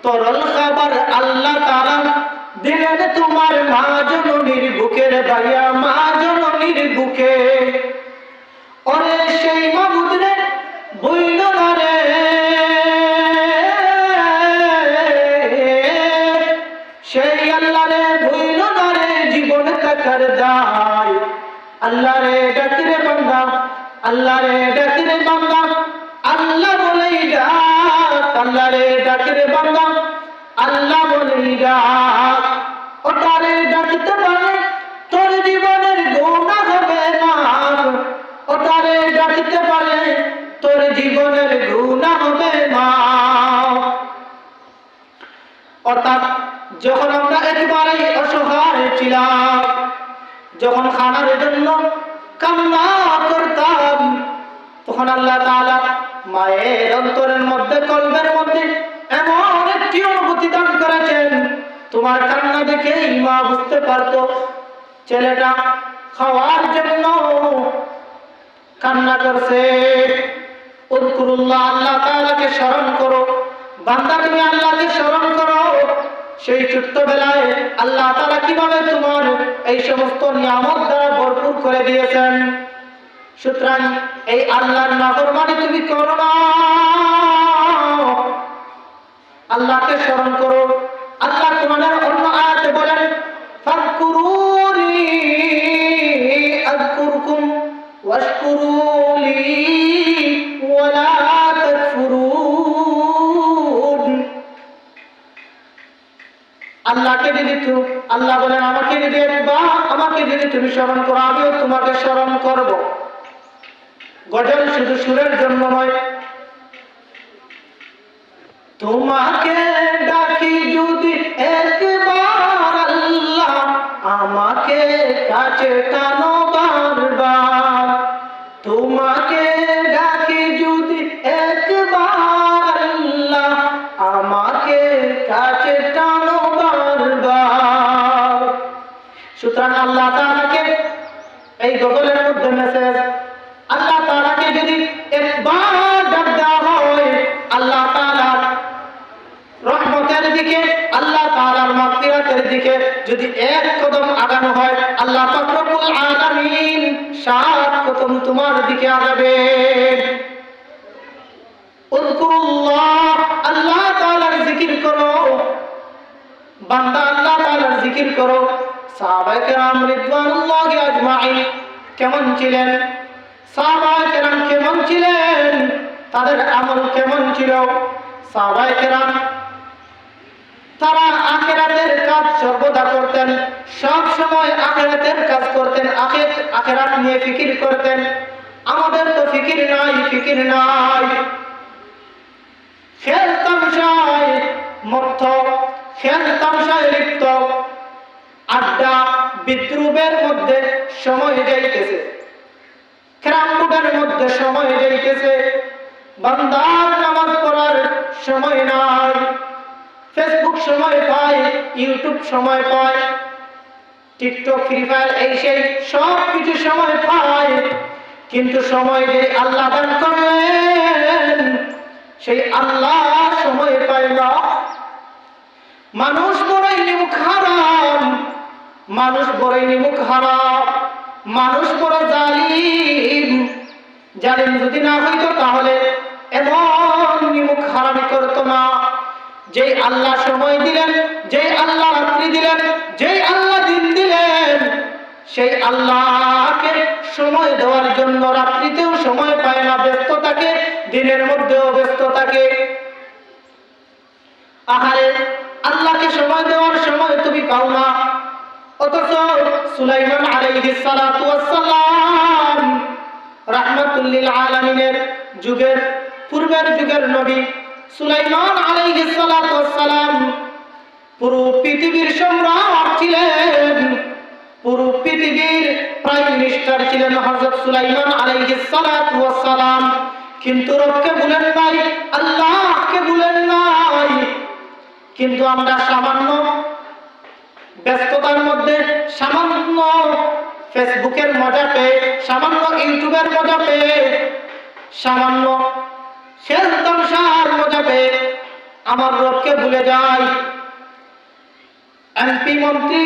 Speaker 1: তরল খাবার আল্লাহ তাআলা দিলেন তোমার মা জননীর বুকে রে ভাইয়া, মা জননীর বুকে। ওরে সেই মাবুদ রে ভুইল না রে, সেই আল্লাহ রে ভুইল না রে, জীবন থাকার দায় আল্লাহ রে ডাকি রে বান্দা, আল্লাহ রে ডাকি রে বান্দা, আল্লাহ বলেই ডাক, আল্লাহ রে ডাকি রে বান্দা, আল্লাহ বলেই ডাক। ওটারে ডাকতে পারে তোর জীবনের গুনাহ হবে না, ওটারে ডাকতে পারে তোর জীবনের গুনাহ হবে না। অর্থাৎ যখন আমরা একেবারে অসহায় ছিলাম, যখন খানার জন্য কান্না করতাম, তখন আল্লাহ তাআলা মায়ের অন্তরের মধ্যে, কলবের মধ্যে এমন একটি অনুভূতি দান করেছেন, তোমার কান্না দেখে মা বুঝতে পারতো ছেলেটা খাওয়ার জন্য কান্না করছে। উযকুরুল্লাহ, আল্লাহ তাআলাকে স্মরণ করো বান্দা, তুমি আল্লাহকে স্মরণ করো। সেই ছোট্টবেলায় আল্লাহ তাআলা কিভাবে তোমার এই সমস্ত নিয়ামত দ্বারা ভরপুর করে দিয়েছেন। সুতরাং এই আল্লাহর নাফরমানি তুমি করো না, আল্লাহকে স্মরণ করো। আল্লাহ কোরআনের অন্য আয়াতে বলেন ফাযকুরুনি আযকুরকুম ওয়াশকুরুলি ওয়ালা তাকফুরুন। আল্লাহকে যদি আল্লাহ বলেন আমাকে যদি আমাকে যদি তুমি স্মরণ করো, আমিও তোমাকে স্মরণ করব। গজল শুধু সুরের জন্য নয়, তোমাকে ডাকি যদি একবার আল্লাহ, আমাকে কাছে টানো বারবার। তোমাকে ডাকি যদি একবার আল্লাহ, আমাকে কাছে টানো বারবার। সুতরাং আল্লাহ তাআলাকে এই গজলের মধ্যে মেসেজ, আল্লাহ তাআলাকে যদি একবার ডাক দেওয়া হয়, আল্লাহ তাআলার রহমতের দিকে, আল্লাহ তাআলার মাগফিরাতের দিকে যদি এক কদম আগানো হয়, আল্লাহ পাক রব্বুল আলামিন 7 কদম তোমার দিকে আগাবে। উযকুরুল্লাহ, আল্লাহ তাআলার জিকির করো বান্দা, আল্লাহ তাআলার জিকির করো। সাহাবায়ে কেরাম রিদওয়ানুল্লাহি আজমাইন কেমন ছিলেন? সাহাবায়ে কেরাম কেমন ছিলেন? তাদের আমল কেমন ছিল? সাহাবায়ে কেরাম তারা আখিরাতের কাজ সর্বদা করতেন, সব সময় আখিরাতের কাজ করতেন, আখিরাত নিয়ে ফিকির করতেন। আমাদের তো ফিকির নাই। খেল তামশায় মত্ত, খেল তামশায় লিপ্ত, আড্ডা বিদ্রুপের মধ্যে সময় যাইতেছে, ক্রামবোর্ডের মধ্যে সময় যাইতেছে, বান্দার নামাজ পড়ার সময় নাই। ফেসবুক সময় পায়, ইউটিউব সময় পায়, টিকটক, ফ্রি ফায়ার, এই সেই সব কিছু সময় পায়, কিন্তু সময় যে আল্লাহ দান করলেন সেই আল্লাহ সময় পায় না। মানুষ বড়ই নিমুখ হারাম, মানুষ বড়ই নিমুখ হারাম, মানুষ বড় জালিম। জালিম যদি না হইতো তাহলে এমন নিমুখ হারামি করতো না। যেই আল্লাহ সময় দিলেন, যেই আল্লাহ রাত্রি দিলেন, যেই আল্লাহ দিন দিলেন, সেই আল্লাহকে সময় দেওয়ার জন্য রাত্রিতেও সময় পায় না, ব্যস্ত থাকে, দিনের মধ্যেও ব্যস্ত থাকে। আহারে, আল্লাহকে সময় দেওয়ার সময় তুমি পাও না। অথচ সুলাইমান আলাইহিস সালাতু ওয়াস সালাম রাহমাতুল লিল আলামিনের যুগের, পূর্বের যুগের নবী সুলাইমান আলাইহিস সালাতু ওয়াস সালাম পুরো পৃথিবীর সম্রাট ছিলেন, পুরো পৃথিবীর প্রাইম মিনিস্টার ছিলেন হযরত সুলাইমান আলাইহিস সালাতু ওয়াস সালাম। কিন্তু রবকে ভুলেন নাই, আল্লাহকে ভুলেন নাই। কিন্তু আমরা সামান্য ব্যস্ততার মধ্যে, সামান্য ফেসবুকের মজা পেয়ে, সামান্য ইউটিউবের মজা পেয়ে, সামান্য খেল তামশার মজা পেয়ে আমার রবকে ভুলে যাই। এমপি, মন্ত্রী,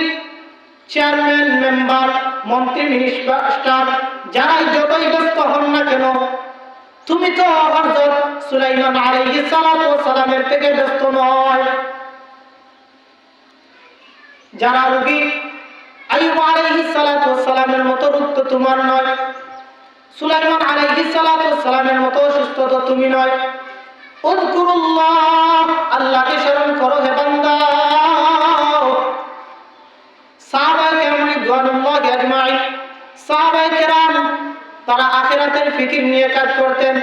Speaker 1: চেয়ারম্যান, মেম্বার, মন্ত্রী, মিনিস্টার, যারাই যতই ব্যস্ত হন না কেন, তুমি তো হযরত সুলাইমান আলাইহিস সালাতু ওয়াস সালামের থেকে ব্যস্ত নয়। যারা রোগী, আইয়ুব আলাইহিস সালাতু ওয়াস সালামের মতো রোগ তো তোমার নয়, সুলাইমান আলাইহিস সালাতু ওয়াস সালামের মতো অসুস্থ তো তুমি নয়। উযকুরুল্লাহ, আল্লাহকে স্মরণ করো হে বান্দা। সাহাবায়ে কেরাম রিদওয়ানুল্লাহি আজমাইন, সাহাবায়ে কেরাম তারা আখিরাতের ফিকির নিয়ে কাজ করতেন।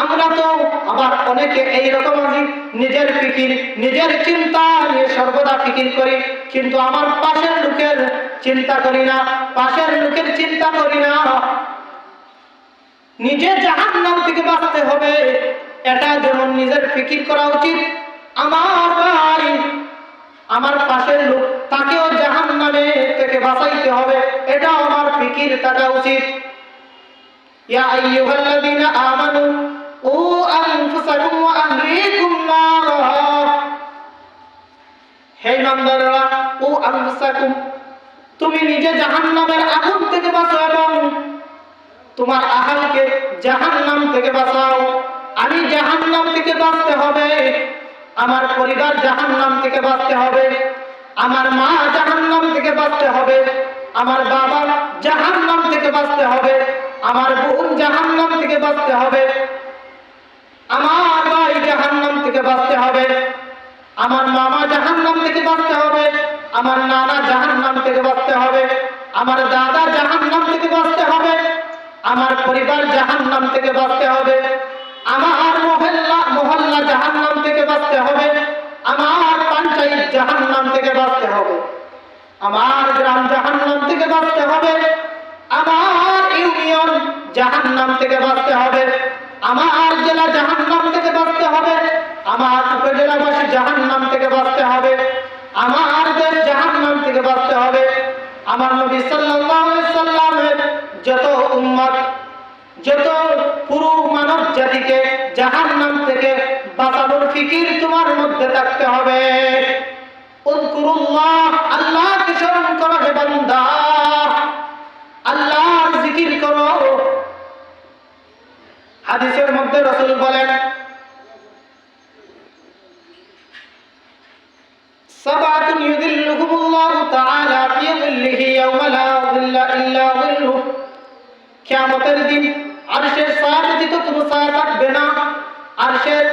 Speaker 1: আমরা তো আবার অনেকে এইরকম আছি, নিজের ফিকির, নিজের চিন্তা নিয়ে সর্বদা ফিকির করি, কিন্তু আমার পাশের লোকের চিন্তা করি না, পাশের লোকের চিন্তা করি না। নিজে জাহান্নাম থেকে বাঁচতে হবে, এটা যেমন নিজের ফিকির করা উচিত, আমার ভাই, আমার পাশের লোক, তাকেও জাহান্নামে থেকে বাঁচাইতে হবে, এটা আমার ফিকির থাকা উচিত। ইয়া আইয়ুহাল্লাযীনা আমানু ও আনফুসাকুম ওয়া আহলিকুম নারা, হে ইমানদাররা, ও আনফুসাকুম, তুমি নিজে জাহান্নামের আগুন থেকে বাঁচো এবং তোমার আহলকে জাহান্নাম থেকে বাঁচাও। আমি জাহান্নাম থেকে বাঁচতে হবে, আমার পরিবার জাহান্নাম থেকে বাঁচতে হবে, আমার মা জাহান্নাম থেকে বাঁচতে হবে, আমার বাবা জাহান্নাম থেকে বাঁচতে হবে, আমার বোন জাহান্নাম থেকে বাঁচতে হবে, আমার ভাই জাহান্নাম থেকে বাঁচতে হবে, আমার মামা জাহান্নাম থেকে বাঁচতে হবে, আমার নানা জাহান্নাম থেকে বাঁচতে হবে, আমার দাদা জাহান্নাম থেকে বাঁচতে হবে, আমার পরিবার জাহান্নাম থেকে বাঁচতে হবে, আমার মহল্লা জাহান্নাম থেকে বাঁচতে হবে, আমার পঞ্চায়েত জাহান্নাম থেকে বাঁচতে হবে, আমার গ্রাম জাহান্নাম থেকে বাঁচতে হবে, আমার ইউনিয়ন জাহান্নাম থেকে বাঁচতে হবে, আমার জেলা জাহান্নাম থেকে বাঁচতে হবে, আমার উপজেলাবাসী জাহান্নাম থেকে বাঁচতে হবে, আমার দেশ জাহান্নাম থেকে বাঁচতে হবে। আমার নবী সাল্লাল্লাহু আলাইহি সাল্লামের যত উম্মত, যত পুরো মানব জাতিকে জাহান্নাম থেকে বাঁচানোর ফিকির তোমার মধ্যে থাকতে হবে। উযকুরুল্লাহ, আল্লাহকে স্মরণ করো হে বান্দা, আল্লাহর জিকির করো। হাদিসের মধ্যে রাসূল বলেন, সাবাতুন ইউযিল্লুহুমুল্লাহু তাআলা ফি যিল্লিহি ইয়াওমা লা যিল্লা ইল্লা যিল্লুহ, কিয়ামতের দিন আরশের ছায়া ব্যতীত কোনো ছায়া থাকবে না, আরশের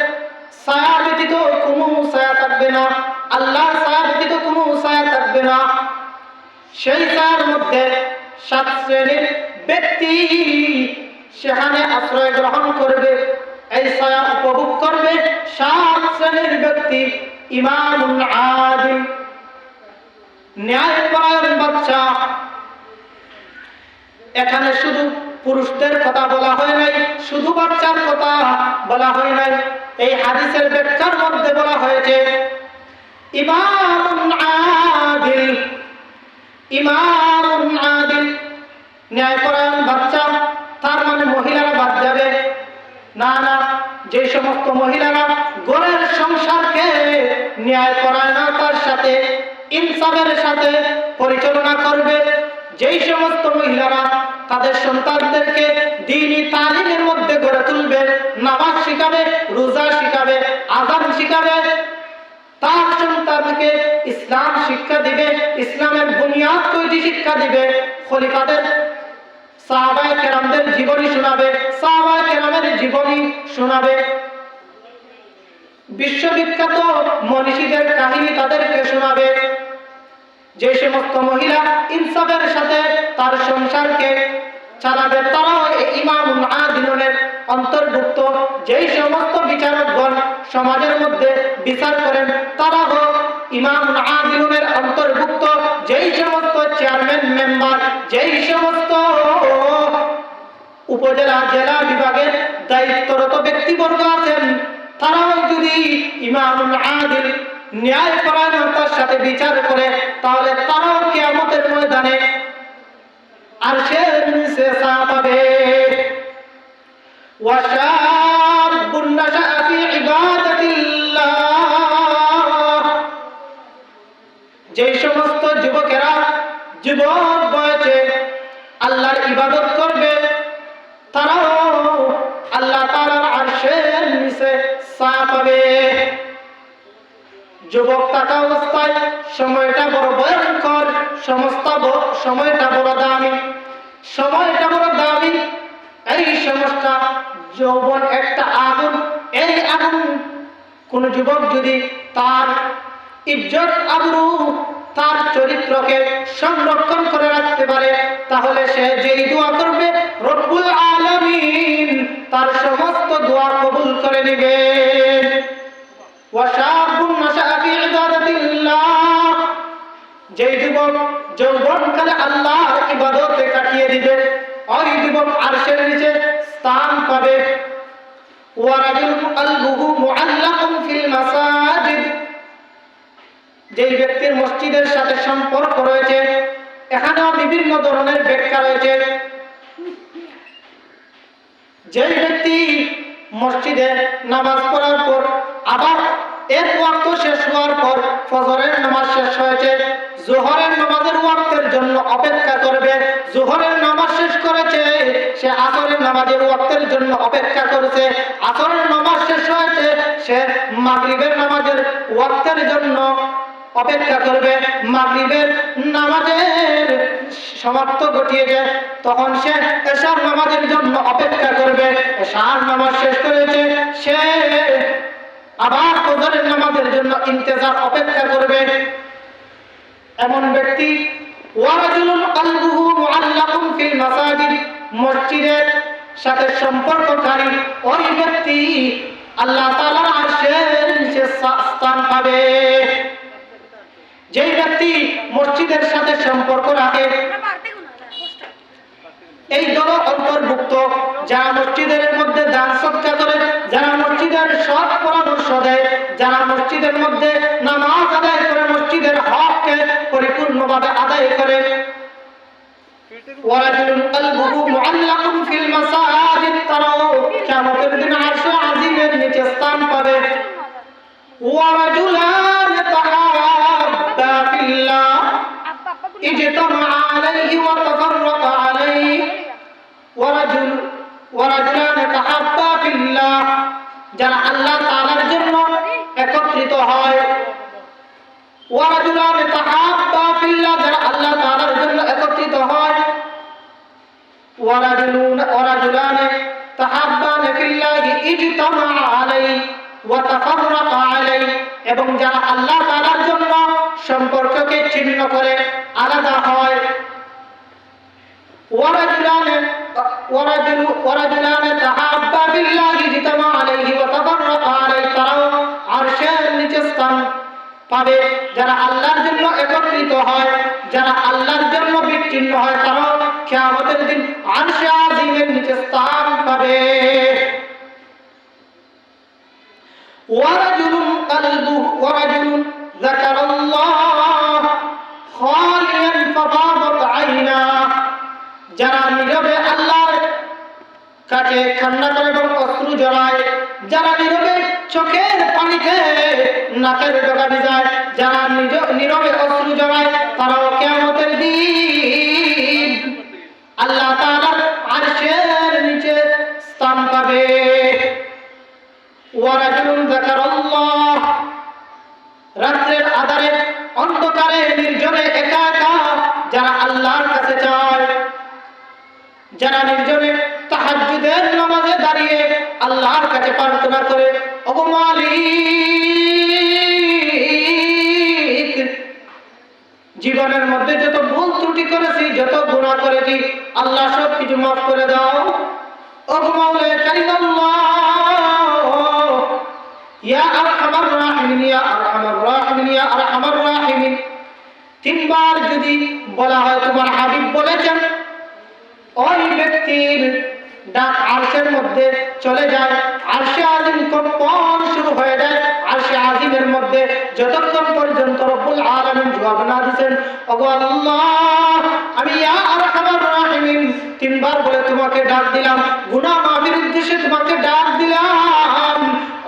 Speaker 1: ছায়া ব্যতীত কোনো ছায়া থাকবে না। আল্লাহর ছায়া ব্যতীত কোনো ছায়া থাকবে না। সেই ছায়ার মধ্যে 7 শ্রেণীর ব্যক্তি সেখানে আশ্রয় গ্রহণ করবে, এই ছায়া উপভোগ করবে 7 শ্রেণীর ব্যক্তি। ইমামুন আদিল, ন্যায়পরায়ণ বাদশা। এখানে শুধু পুরুষদের কথা বলা হয় নাই, শুধু বাচ্চার কথা বলা হয় নাই। এই হাদিসের ব্যাখ্যার মধ্যে বলা হয়েছে ইমামুন আদিল, ইমামুন আদিল, ন্যায়পরায়ণ বাচ্চা। তার মানে মহিলারা বাদ যাবে না, না। যে সমস্ত মহিলারা ঘরের সংসারকে ন্যায়পরায়ণতার সাথে, ইনসাফের সাথে পরিচালনা করবে, যেই সমস্ত মহিলারা তাদের সন্তানদেরকে দ্বীনি তালিমের মধ্যে গড়ে তুলবে, নামাজ শিখাবে, রোজা শিখাবে, আযান শিখাবে, তার সন্তানকে ইসলাম শিক্ষা দিবে, ইসলামের বুনিয়াদ তৈরি শিক্ষা দিবে, খলিফাদের সাহাবায়ে কেরামদের জীবনী শোনাবে, সাহাবায়ে কেরামের জীবনী শোনাবে, বিশ্ববিখ্যাত মনীষীদের কাহিনী তাদেরকে শোনাবে। যে সমস্ত মহিলা ইনসাফের সাথে তার সংসারকে চালাবে, তারাও ইমামুন আদিলের অন্তর্ভুক্ত। যেই সমস্ত বিচারকগণ সমাজের মধ্যে বিচার করেন, তারাও ইমামুন আদিলের অন্তর্ভুক্ত। যেই সমস্ত চেয়ারম্যান মেম্বার, যেই সমস্ত উপজেলা জেলা বিভাগের দায়িত্বরত ব্যক্তিবর্গ আছেন, তারাও যদি ইমামুন আদিল, ন্যায়পরায়ণতার সাথে বিচার করে, তাহলে তারাও কিয়ামতের ময়দানে আরশের নিচে ছায়া পাবে। ওয়াশাবুন নাশাআ ফি ইবাদাতিল্লাহ, যে সমস্ত যুবকেরা যুবক বয়সে আল্লাহর ইবাদত করবে, তারাও আল্লাহ তাআলার আরশের নিচে ছায়া পাবে। যুবক থাকা অবস্থায় সময়টা বড় ভয়ঙ্কর, সময়টা বড় দামি, সময়টা বড় দামি। এই সমস্যা যৌবন একটা আগুন, এই আগুন কোন যুবক যদি তার ইজ্জত আবরু, তার চরিত্রকে সংরক্ষণ করে রাখতে পারে, তাহলে সে যেই দোয়া করবে রব্বুল আলামিন তার সমস্ত দোয়া কবুল করে নেবেন। ওয়াশাবুন নাশাআ ফি ইবাদাতিল্লাহ, যেই যুবক যৌবনকালে আল্লাহর ইবাদতে কাটিয়ে দিবে, ওই যুবক আরশের নিচে স্থান পাবে। ওয়া রাজুলুন কলবুহু মুআল্লাকুন ফিল মাসাজিদ, যেই ব্যক্তির মসজিদের সাথে সম্পর্ক রয়েছে, এখানেও বিভিন্ন ধরনের ব্যাখ্যা রয়েছে। যেই ব্যক্তি মসজিদে নামাজ পড়ার পর আবার এক ওয়াক্ত শেষ হওয়ার পর ফজরের নামাজ শেষ হয়েছে, জোহরের নামাজের ওয়াক্তের জন্য অপেক্ষা করবে, জোহরের নামাজ শেষ করেছে, সে আসরের নামাজের ওয়াক্তের জন্য অপেক্ষা করেছে, আসরের নামাজ শেষ হয়েছে, সে মাগরিবের নামাজের ওয়াক্তের জন্য অপেক্ষা করবে, মাগরিবের নামাজের সমাপ্ত ঘটিয়েছে, তখন সে এশার নামাজের জন্য অপেক্ষা করবে, এশার নামাজ শেষ করেছে, সে আবার ফজরের নামাজের জন্য ইন্তজার অপেক্ষা করবে। এমন ব্যক্তি ওয়ারাজুলুন কলবুহু মুআল্লাকুন ফিল মাসাজিদ, মসজিদের সাথে সম্পর্ককারী ওই ব্যক্তি আল্লাহ তাআলার আরশের নিচে স্থান পাবে। যেই ব্যক্তি মসজিদের সাথে সম্পর্ক রাখে, এই দল অন্তর্ভুক্ত যারা মসজিদের মধ্যে দান সদকা করে, যারা মসজিদের সৎ পরামর্শ দেয়, যারা মসজিদের মধ্যে নামাজ আদায় করে, মসজিদের হককে পরিপূর্ণভাবে আদায় করে। ওয়ারাজুলুন কলবুহু মুআল্লাকুন ফিল মাসাজিদ, তারাও কিয়ামতের দিন আরশে আজিমের নিচে স্থান পাবে। ওয়ারাজুলান তাহাব্বা ফিল্লাহ ইজতামা আলাইহি ওয়া তাফাররাকা আলাইহি, ওয়ারাজুলান তাহাব্বা ফিল্লাহ, যারা আল্লাহ তাআলার জন্য একত্রিত হয়। ওয়ারাজুলান তাহাব্বা ফিল্লাহ, যারা আল্লাহ তাআলার জন্য একত্রিত হয়। ওয়ারাজুলান তাহাব্বান ফিল্লাহ ইজতামা আলাইহি ওয়া তাফাররাকা আলাইহি, এবং যারা আল্লাহ তাআলার জন্য সম্পর্ককে ছিন্ন করে আলাদা হয়। ورجلان تحابا بالله اجتمعا عليه وتفرقا عليه তারাও আরশের নিচে স্থান পাবে। যারা আল্লাহর জন্য একত্রিত হয়, যারা আল্লাহর জন্য বিচ্ছিন্ন হয়, তারাও কিয়ামতের দিন আরশে আজিমের নিচে স্থান পাবে। ورجل ذكر الله خاليا ففاضت عيناه যারা নীরবে আল্লাহর কাছে কান্না করে এবং অশ্রু জড়ায়, যারা নীরবে চোখের পানিতে নাকের ডগা ভিজায়, যারা নীরবে অশ্রু জড়ায়, তারাও কিয়ামতের দিন আল্লাহ তাআলার আরশের নিচে স্থান পাবে। ওয়ারাজুলুন যাকারাল্লাহ রাত্রের আঁধারে অন্ধকারে নির্জনে একা একা যারা আল্লাহর কাছে চায়, যারা নির্জনে তাহাজ্জুদের নামাজে দাঁড়িয়ে আল্লাহর কাছে প্রার্থনা করে, ওগো মালিক, জীবনের মধ্যে যত ভুল ত্রুটি করেছি, যত গুনাহ করেছি, আল্লাহ সব কিছু মাফ করে দাও। ওগো মাওলা কারীম আল্লাহ, ইয়া আরহামার রাহিমিন, ইয়া আরহামার রাহিমিন, ইয়া আরহামার রাহিমিন তিনবার যদি বলা হয়, তোমার হাবিব বলেছেন, ওই ব্যক্তির ডাক আরশের মধ্যে চলে যায়, আরশে আজিম কম্পন শুরু হয়ে যায়। আরশে আজিমের মধ্যে যতক্ষণ পর্যন্ত রব্বুল আলামিন জবাব না দিবেন, ওগো আল্লাহ, আমি ইয়া আরহামার রাহিমিন তিনবার বলে তোমাকে ডাক দিলাম, গুনাহ মাফের উদ্দেশ্যে তোমাকে ডাক দিলাম,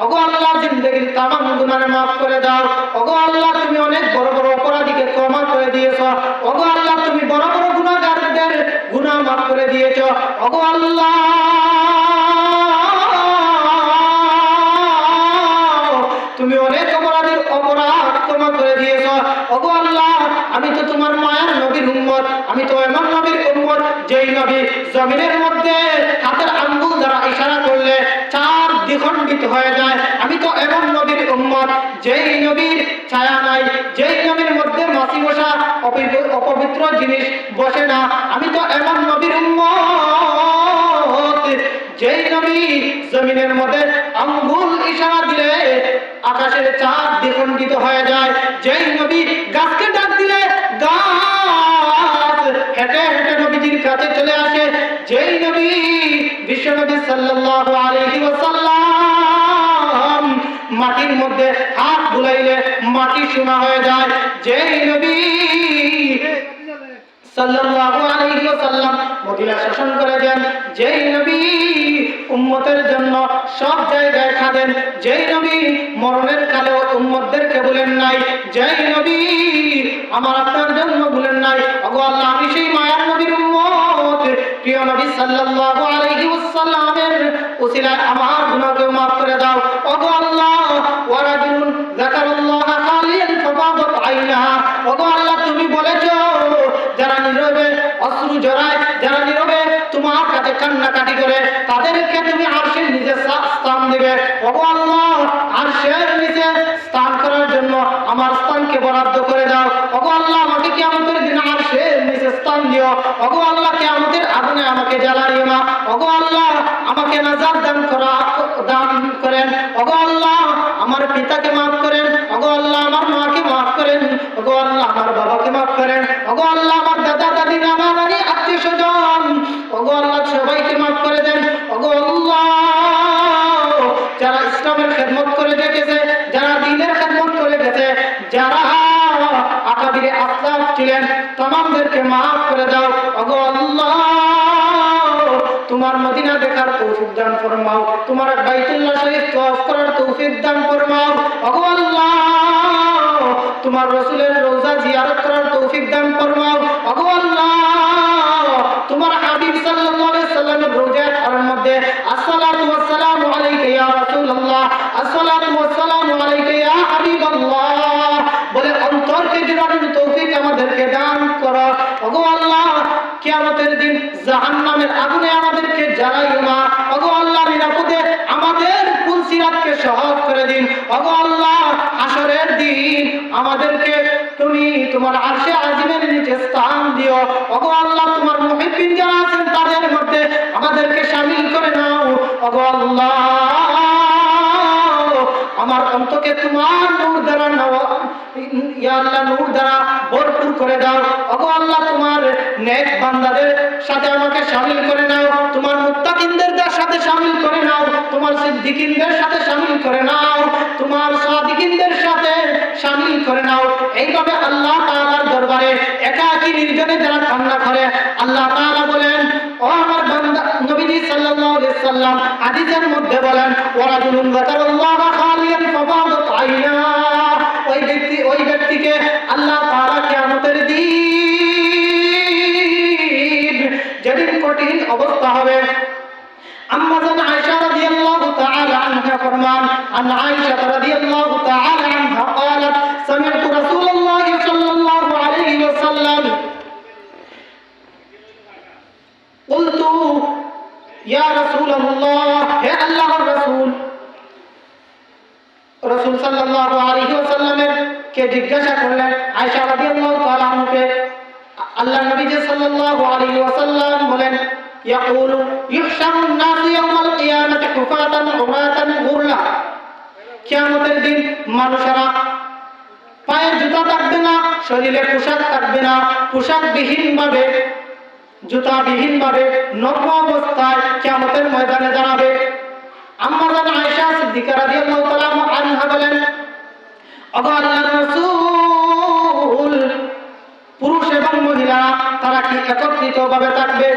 Speaker 1: ওগো আল্লাহ, জিন্দেগীর তামাম গুনাহ মাফ করে দাও। ওগো আল্লাহ, তুমি অনেক বড় বড় অপরাধীকে ক্ষমা করে দিয়েছো। ওগো আল্লাহ, তুমি বড় বড় গুনাহগারদের গুনাহ মাফ করে দিয়েছো। ওগো আল্লাহ, তুমি অনেক অপরাধীর অপরাধ ক্ষমা করে দিয়েছো। ওগো আল্লাহ, আমি তো তোমার মায়ার নবীর উম্মত, আমি তো এমন নবীর উম্মত যেই নবী জমিনের মধ্যে হাতের আঙ্গুল দ্বারা ইশারা করলে চার দ্বিখণ্ডিত হয়ে যায়। আমি তো এমন নবীর উম্মত যেই নবীর ছায়া নাই, যেই নবীর মধ্যে মাছি বসা অপবিত্র জিনিস বসে না। আমি তো এমন নবীর উম্মত যেই নবী জমিনের মধ্যে আঙ্গুল ইশারা দিলে আকাশের চাঁদ দ্বিখণ্ডিত হয়ে যায়, যেই নবী গাছকে ডাক দিলে গাছ হেঁটে হেঁটে নবীজির কাছে চলে আসে, যেই নবী বিশ্বনবী সাল্লাল্লাহু আলাইহি ওয়াসাল্লাম মাটির মধ্যে হাত বুলাইলে মাটি সোনা হয়ে যায়, যেই নবী সাল্লাল্লাহু আলাইহি ওয়াসাল্লাম মদিনা শাসন করে দেন, যেই নবী উম্মতের জন্য সব জায়গায় খাদেন, যেই নবী মরণের কালেও উম্মতদেরকে বলেন নাই, যেই নবী আমার আপনার জন্য বলেন নাই, ওগো আল্লাহ, আমি সেই মায়ার নবীর উম্মত, প্রিয় নবী সাল্লাল্লাহু আলাইহি ওয়াসাল্লামের উসিলায় আমার গুনাহকে মাফ করে দাও। ওগো আল্লাহ, ওয়ারাজুলুন যাকারাল্লাহ খালিয়ান ফাফাদাত আইনাহা, ওগো আল্লাহ, তুমি বলেছো যারা নীরবে অশ্রু জড়ায়, যারা নীরবে তোমার কাছে কান্নাকাটি করে, তাদেরকে তুমি আরশের নিচে স্থান দিবে। ওগো আল্লাহ, আরশের নিচে স্থান করার জন্য আমার স্থানকে বরাদ্দ করে দাও। ওগো আল্লাহ, আমাকে কিয়ামতের দিন আরশের নিচে স্থান দিও। ওগো আল্লাহ, কিয়ামতের আগুনে আমাকে জ্বালাইও না। ওগো আল্লাহ, আমাকে নাজাত দান করেন। ওগো আল্লাহ, আমার পিতাকে মাফ করেন। ওগো আল্লাহ, আমার মাকে মাফ করেন। ওগো আল্লাহ, আমার বাবাকে মাফ করেন। ওগো আল্লাহ, আমার দাদা দাদি নানা নানি আত্মীয় স্বজন, ওগো আল্লাহ, সবাইকে মাফ করে দেন। ওগো আল্লাহ, যারা ইসলামের খেদমত করে গেছে, যারা দ্বীনের খেদমত করে গেছে, যারা আকাবিরে আসলাফ ছিলেন, তামামদেরকে মাফ করে দাও। ওগো আল্লাহ, তোমার মদিনা দেখার তৌফিক দান ফরমাও, তোমার বাইতুল্লাহ শরীফ তওয়াফ করার তৌফিক দান ফরমাও। ওগো আল্লাহ, তোমার রাসূলের রওজা জিয়ারত করার তৌফিক দান ফরমাও। ওগো আল্লাহ, তোমার হাবিব সাল্লাল্লাহু আলাইহি সাল্লামের রওজার মধ্যে আসসালাতু ওয়াসসালামু আলাইকা ইয়া রাসূলুল্লাহ, আসসালাতু ওয়াসসালামু আলাইকা ইয়া হাবিবাল্লাহ বলে অন্তরকে জোড়ানোর তৌফিক আমাদেরকে দান করো। ওগো আল্লাহ, কিয়ামতের দিন জাহান্নামের আগুনে আমাদেরকে জ্বালাইও না। ওগো আল্লাহ, নিরাপদে আমাদের পুলসিরাতকে সহজ করে দিন। ওগো আল্লাহ, হাসরে আমাদেরকে তুমি তোমার আরশে আজিমের নিচে স্থান দিও। ওগো আল্লাহ, তোমার মুহিব্বিন যারা আছেন তাদের মধ্যে আমাদেরকে শামিল করে নাও। ওগো আল্লাহ, আমার অন্তকে তোমার নূর দ্বারা ইয়া আল্লাহ নূর দ্বারা ভরপুর করে দাও। ওগো আল্লাহ, তোমার নেক বান্দাদের সাথে আমাকে শামিল করে নাও, তোমার মুত্তাকিনদের সাথে শামিল করে নাও, তোমার সিদ্দিকিনদের সাথে শামিল করে নাও, তোমার সাদিকিনদের সাথে শামিল করে নাও। এইভাবে আল্লাহ তাআলার দরবারে একাকী নির্জনে যারা কান্না করে, আল্লাহ তাআলা বলেন, ও আমার বান্দা, নবীজি সাল্লাল্লাহু আলাইহি সাল্লাম হাদিসের মধ্যে বলেন, ওয়ারাজুলুন যাকারাল্লাহ খালিয়ান ফাফাদাত আইনা, ওই ব্যক্তিকে আল্লাহ তাআলা কিয়ামতের দিন, যেদিন কঠিন অবস্থা হবে, আম্মা জান আয়েশা রাদিয়াল্লাহু তাআলা আনহা ফরমান, আন আয়েশা রাদিয়াল্লাহু তাআলা আনহা قالت سمعت رسول الله صلى الله عليه وسلم قلت يا رسول الله হে আল্লাহর রাসূল, রাসূল সাল্লাল্লাহু আলাইহি ওয়াসাল্লামের কে জিজ্ঞাসা করলেন আয়েশা রাদিয়াল্লাহু তাআলা আনহাকে, আল্লাহ নবী সাল্লাল্লাহু আলাইহি ওয়াসাল্লাম বলেন, ইয়াকুলু ইহশারুন নাস ইয়াওমাল কিয়ামাতি হুফাতান উরাতান গুরলা, কিয়ামতের দিন মানুষেরা পায়ে জুতা থাকবে না, শরীরে পোশাক থাকবে না, পোশাকবিহীন ভাবে, জুতাবিহীন ভাবে নগ্ন অবস্থায় কিয়ামতের ময়দানে দাঁড়াবে। আম্মা জান আয়েশা সিদ্দিকা রাদিয়াল্লাহু তাআলা আনহা বলেন, ওগো আল্লাহর রাসূল, পুরুষ এবং মহিলা তারা কি একত্রিত ভাবে থাকবে?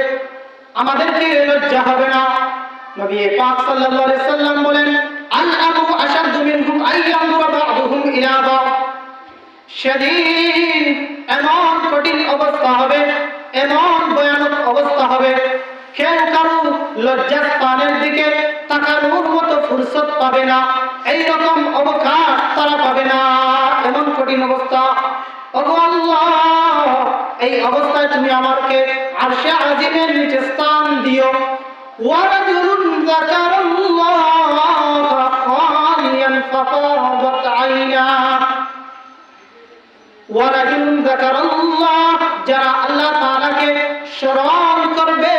Speaker 1: আমাদের কি লজ্জা হবে না? নবী পাক সাল্লাল্লাহু আলাইহি সাল্লাম বলেন, আল আবু আশাদু মিনহুম আইয়ামুরা বা'দুহুম ইলা বা'দ, সেদিন এমন কঠিন অবস্থা হবে, এমন ভয়ানক অবস্থা হবে, কেউ কারো লজ্জাস্থানের দিকে তাকানোর মতো ফুরসত পাবে না, এইরকম অবকাশ তারা পাবে না, এমন কঠিন অবস্থা। ওগো আল্লাহ, এই অবস্থায় তুমি আমাকে আরশে আজিমের নিচে স্থান দিও। ওয়ারাজুলুন যাকারাল্লাহ খালিয়ান ফাফাদাত আইনা, ওয়ারাজুলুন যাকারাল্লাহ, যারা আল্লাহ তাআলাকে স্মরণ করবে,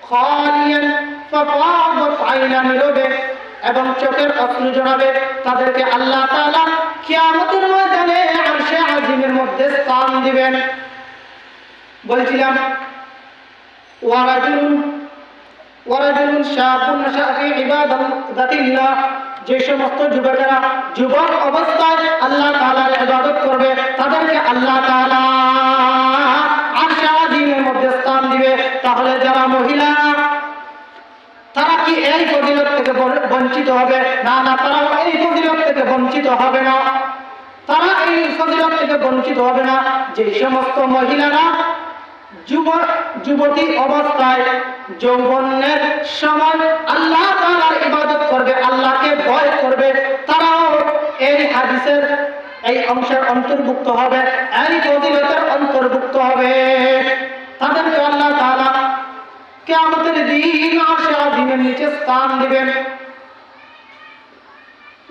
Speaker 1: খালিয়ান ফাফাদাত আইনা, নীরবে এবং চোখের অশ্রু ঝরাবে, তাদেরকে আল্লাহ তাআলা কিয়ামতের ময়দানে আরশে আজিমের মধ্যে স্থান দিবেন। বলছিলাম ওয়ারাজুলুন শাবুন নাশা ফি ইবাদাতিল্লাহ, যে সমস্ত যুবকেরা যুবক অবস্থায় আল্লাহ তাআলার ইবাদত করবে, তাদেরকে আল্লাহ তাআলা আরশে আজিমের মধ্যে স্থান দিবে। তাহলে যারা মহিলা, তারা কি এই ফজিলত থেকে বঞ্চিত হবে? না না, তারাও এই ফজিলত থেকে বঞ্চিত হবে না, তারা এই ফজিলত থেকে বঞ্চিত হবে না। যে সমস্ত মহিলারা যুবতী অবস্থায় যৌবনের সময় আল্লাহ তাআলার ইবাদত করবে, আল্লাহকে ভয় করবে, তারাও এই হাদিসের এই অংশের অন্তর্ভুক্ত হবে, এই ফজিলতের অন্তর্ভুক্ত হবে। তাদেরকে আল্লাহ তাআলা কিয়ামতের দিন আরশে আজিমের নিচে স্থান দিবেন।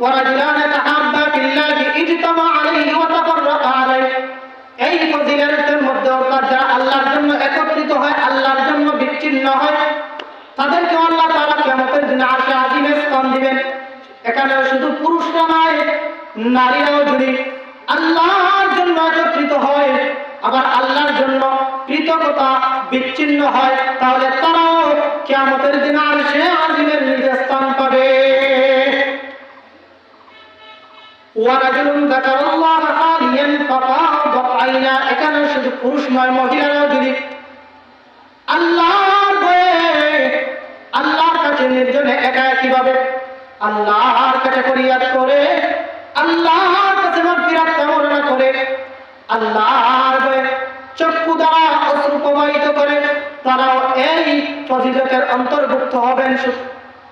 Speaker 1: ওয়ারাজুলান তাহাব্বা ফিল্লাহি ইজতামা আলাইহি ওয়া তাফাররাকা আলাইহি, এই ফজিলতের মধ্যে অর্থাৎ যারা আল্লাহর জন্য একত্রিত হয়, আল্লাহর জন্য বিচ্ছিন্ন হয়, তাদেরকে আল্লাহ তাআলা কিয়ামতের দিন আরশে আজিমে স্থান দিবেন। এখানে শুধু পুরুষরা নয়, নারীরাও যদি আল্লাহর জন্য একত্রিত হয়, আবার আল্লাহর জন্য কৃতজ্ঞতা বিচ্ছিন্ন হয়, তাহলে তারাও কিয়ামতের দিন আরশে আজিমের নিচে স্থান পাবে। ওয়ারাজুলুন যাকারাল্লাহ খালিয়ান ফাফাদাত আইনা, এখানে শুধু পুরুষ নয়, মহিলারাও যদি আল্লাহর ভয়ে আল্লাহর কাছে নির্জনে একাকীভাবে আল্লাহর কাছে ফরিয়াদ করে, আল্লাহর কাছে মাগফিরাত কামনা করে, আল্লাহর ভয়ে চক্ষু দ্বারা অশ্রু প্রবাহিত করে, তারাও এই ফজিলতের অন্তর্ভুক্ত হবেন,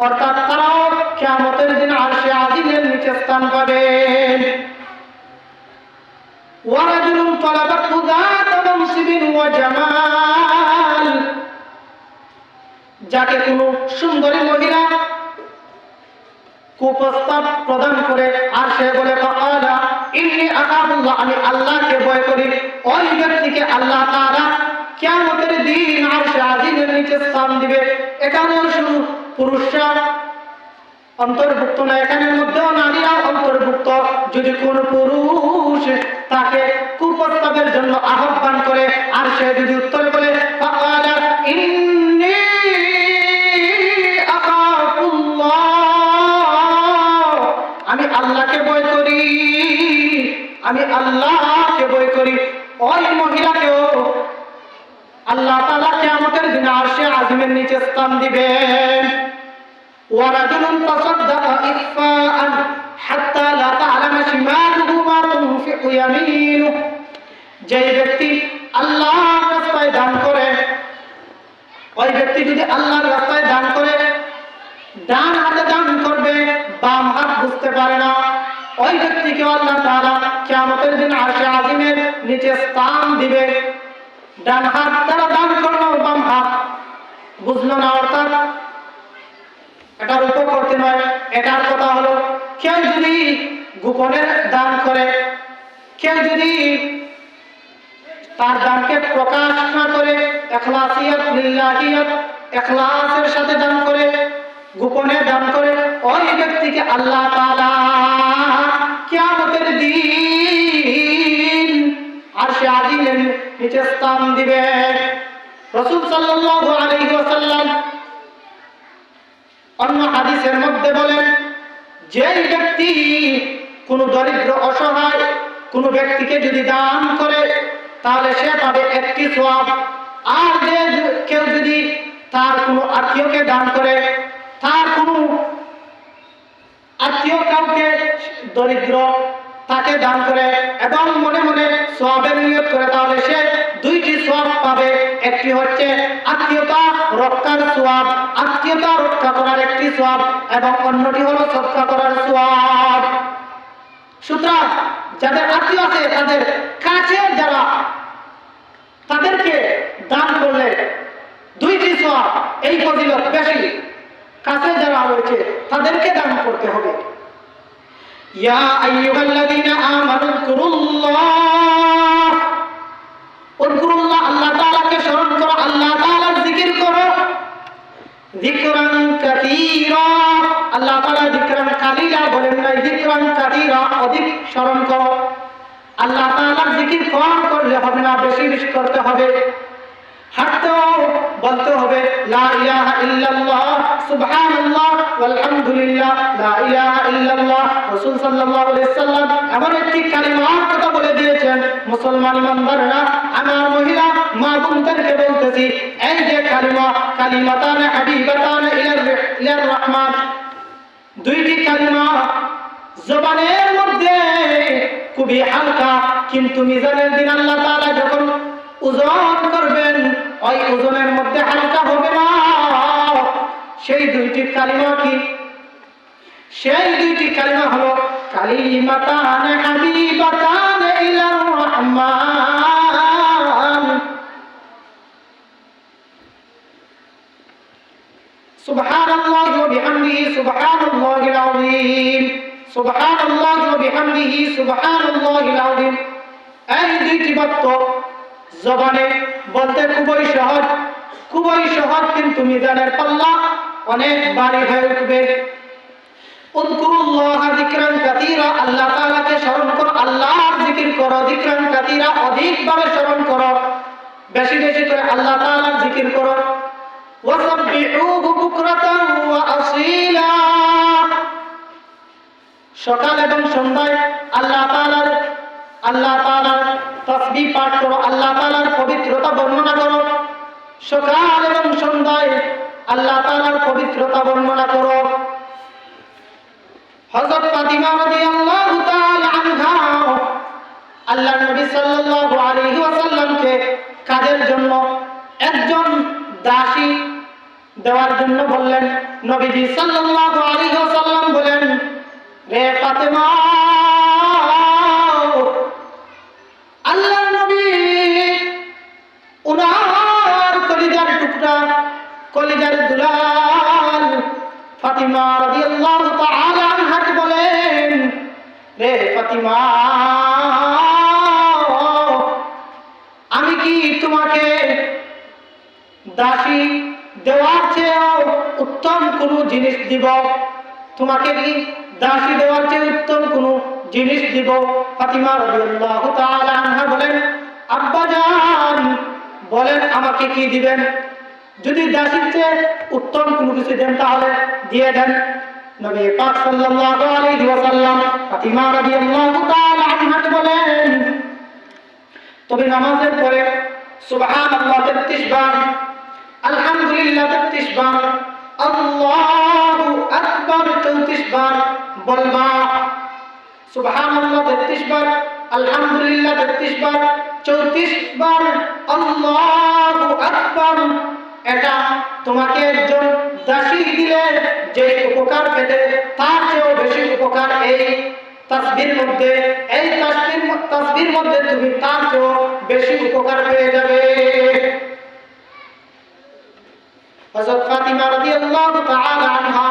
Speaker 1: অর্থাৎ তারাও কিয়ামতের দিন আরশে আজিমের নিচে স্থান পাবেন। ওয়ারাজুলুন তালাবাতহু যাতু মানসিবিন ওয়া জামাল, যাকে কোনো সুন্দরী মহিলা কুপ্রস্তাব প্রদান করে আর সে বলে ফাকালা ইন্নী আখাফুল্লাহ, আমি আল্লাহকে ভয় করি। ওই ব্যক্তিকে আল্লাহ তাআলা কিয়ামতের দিন আরশে আজিমের নিচে স্থান দিবে। এখানে শুধু পুরুষরা অন্তর্ভুক্ত না, এখানের মধ্যেও নারীরা অন্তর্ভুক্ত। যদি কোন পুরুষ তাকে কুপ্রস্তাবের জন্য আহ্বান করে আর সে যদি উত্তরে বলে ফাকালা ইন্নী আখাফুল্লাহ, আমি আল্লাহকে ভয় করি, আমি আল্লাহকে ভয় করি, ওই মহিলাকেও আল্লাহ তাআলা কিয়ামতের দিন আরশে আজিমের নিচে স্থান দিবেন। ওয়ারাজুলুন তাসাদ্দাকা ইখফাআন হাত্তা লা তা'লামা শিমালুহু মা তুনফিকু ইয়ামিনুহু, যে ব্যক্তি আল্লাহর রাস্তায় দান করে, ওই ব্যক্তি যদি আল্লাহর রাস্তায় দান করে ডান হাতে দান করবে, বাম হাত বুঝতে পারে না, ওই ব্যক্তিকে আল্লাহ তাআলা কিয়ামতের দিন আরশে আজিমের নিচে স্থান দিবে। ডান হাত দ্বারা দান করলো, বাম হাত বুঝলো না, অর্থাৎ এটার উপর করতে নয়। এটার কথা হলো কেউ যদি গোপনে দান করে, কেউ যদি তার দানকে প্রকাশ না করে, ইখলাসিয়াত লিল্লাহিয়াত ইখলাসের সাথে দান করে, গোপনে দান করে, ওই ব্যক্তিকে আল্লাহ তাআলা কিয়ামতের দিন আরশে আজিমের নিচে স্থান দিবে। রাসূল সাল্লাল্লাহু আলাইহি ওয়াসাল্লাম অন্য হাদিসের মধ্যে বলেন, যে ব্যক্তি কোন দরিদ্র অসহায় কোন ব্যক্তিকে যদি দান করে তাহলে সে পাবে একটি সওয়াব। আর যে কেউ যদি তার কোনো আত্মীয়কে দান করে, তার কোনো আত্মীয় কাউকে দরিদ্র তাকে দান করে এবং মনে মনে সওয়াবের নিয়ত করে, তাহলে সে দুইটি সওয়াব পাবে। একটি হচ্ছে আত্মীয়তা রক্ষার সওয়াব, আত্মীয়তা রক্ষা করার একটি সওয়াব, এবং অন্যটি হলো সদকা করার সওয়াব। সুতরাং যাদের আত্মীয় আছে, তাদের কাছে যারা, তাদেরকে দান করলে দুইটি সওয়াব, এই ফজিলত বেশি। কাছে যারা রয়েছে তাদেরকে দান করতে হবে। ইয়া আইয়ুহাল্লাযীনা আমানু যকুরুল্লাহ, উযকুরুল্লাহ, আল্লাহ তাআলাকে স্মরণ করো, আল্লাহ তাআলার জিকির করো। যিকরান কাসীরা, আল্লাহ তাআলা যিকরান কালিলা বলেন নাই, যিকরান কাসীরা, অধিক স্মরণ করো। আল্লাহ তাআলার জিকির কম করলে হবে না, বেশি বেশি করতে হবে। হাঁটতেও বলতে হবে লা ইলাহা ইল্লাল্লাহ সুবহানাল্লাহ ওয়ালহামদুলিল্লাহ লা ইলাহা ইল্লাল্লাহ। রাসূল সাল্লাল্লাহু আলাইহি ওয়াসাল্লাম এমন একটি কালিমার কথা বলে দিয়েছেন, মুসলমান ইমানদাররা, আমার মহিলা মা বোনদেরকে বলতেছি, এই যে কালিমা, কালিমাতান হাবিবাতান ইলার রহমান, দুইটি কালিমা জবানের মধ্যে খুবই হালকা, কিন্তু মিজানের দিন আল্লাহ তাআলা যখন ওজন করবেন, ওই ওজনের মধ্যে হালকা হবে না। সেই দুইটি কালিমা কি? সেই দুইটি কালিমা হলো কালিমাতান হাবিবাতান ইলার রহমান। সুবহানাল্লাহি ওয়া বিহামদিহি সুবহানাল্লাহিল আযীম, সুবহানাল্লাহি ওয়া বিহামদিহি সুবহানাল্লাহিল আযীম। এই দুইটি বাক্য জবানে বলতে খুবই সহজ, খুবই সহজ, কিন্তু মিজানের পাল্লা অনেক ভারী হয়ে উঠবে। উযকুরুল্লাহ যিকরান কাসীরা, আল্লাহ তাআলাকে স্মরণ করো, আল্লাহর জিকির করো। যিকরান কাসীরা, অধিকভাবে স্মরণ করো, বেশি বেশি করে আল্লাহ তাআলার জিকির করো। ওয়াসাব্বিহুহু বুকরাতান ওয়া আসীলা, সকাল এবং সন্ধ্যায় আল্লাহ তাআলার তাসবিহ পাঠ করো, আল্লাহ তাআলার পবিত্রতা বর্ণনা করো। সকাল এবং সন্ধ্যায় আল্লাহ তাআলার পবিত্রতা বর্ণনা করো। হযরত ফাতিমা রাদিয়াল্লাহু তাআলা আনহা আল্লাহর নবী সাল্লাল্লাহু আলাইহি ওয়াসাল্লামকে কাজের জন্য একজন দাসী দেওয়ার জন্য বললেন। নবীজি সাল্লাল্লাহু আলাইহি ওয়াসাল্লাম বলেন, রে ফাতিমা, আল্লাহর নবী উনার কলিজার টুকরা, কলিজার দুলাল ফাতিমা রাদিয়াল্লাহু তাআলা আনহাকে বলেন, রে ফাতিমা, আমি কি তোমাকে দাসী দেওয়ার চেয়েও উত্তম কোন জিনিস দিব? তোমাকে কি দাসী দেওয়ার চেয়ে উত্তম কোন জিনিস দিব? ফাতিমা রাদিয়াল্লাহু তাআলা আনহা বলেন, আব্বাজান বলেন আমাকে কি দিবেন? যদি দাসীর চেয়ে উত্তম কোনো কিছু দেন তাহলে দিয়ে দেন। নবী পাক সাল্লাল্লাহু আলাইহি ওয়াসাল্লাম ফাতিমা রাদিয়াল্লাহু তাআলা আনহা বলেন, তবে নামাজের পরে সুবহানাল্লাহ 33 বার, আলহামদুলিল্লাহ 33 বার, আল্লাহু আকবার 34 বার বলবা। সুবহানাল্লাহ 33 বার, আলহামদুলিল্লাহ 33 বার, 34 বার আল্লাহু আকবার। এটা তোমাকে একজন দাসী দিলে যে উপকার পেতে তার চেয়েও বেশি উপকার এই তাসবির মধ্যে, এই তাসবির মধ্যে তুমি তার চেয়েও বেশি উপকার পেয়ে যাবে। হযরত ফাতিমা রাদিয়াল্লাহু তাআলা আনহা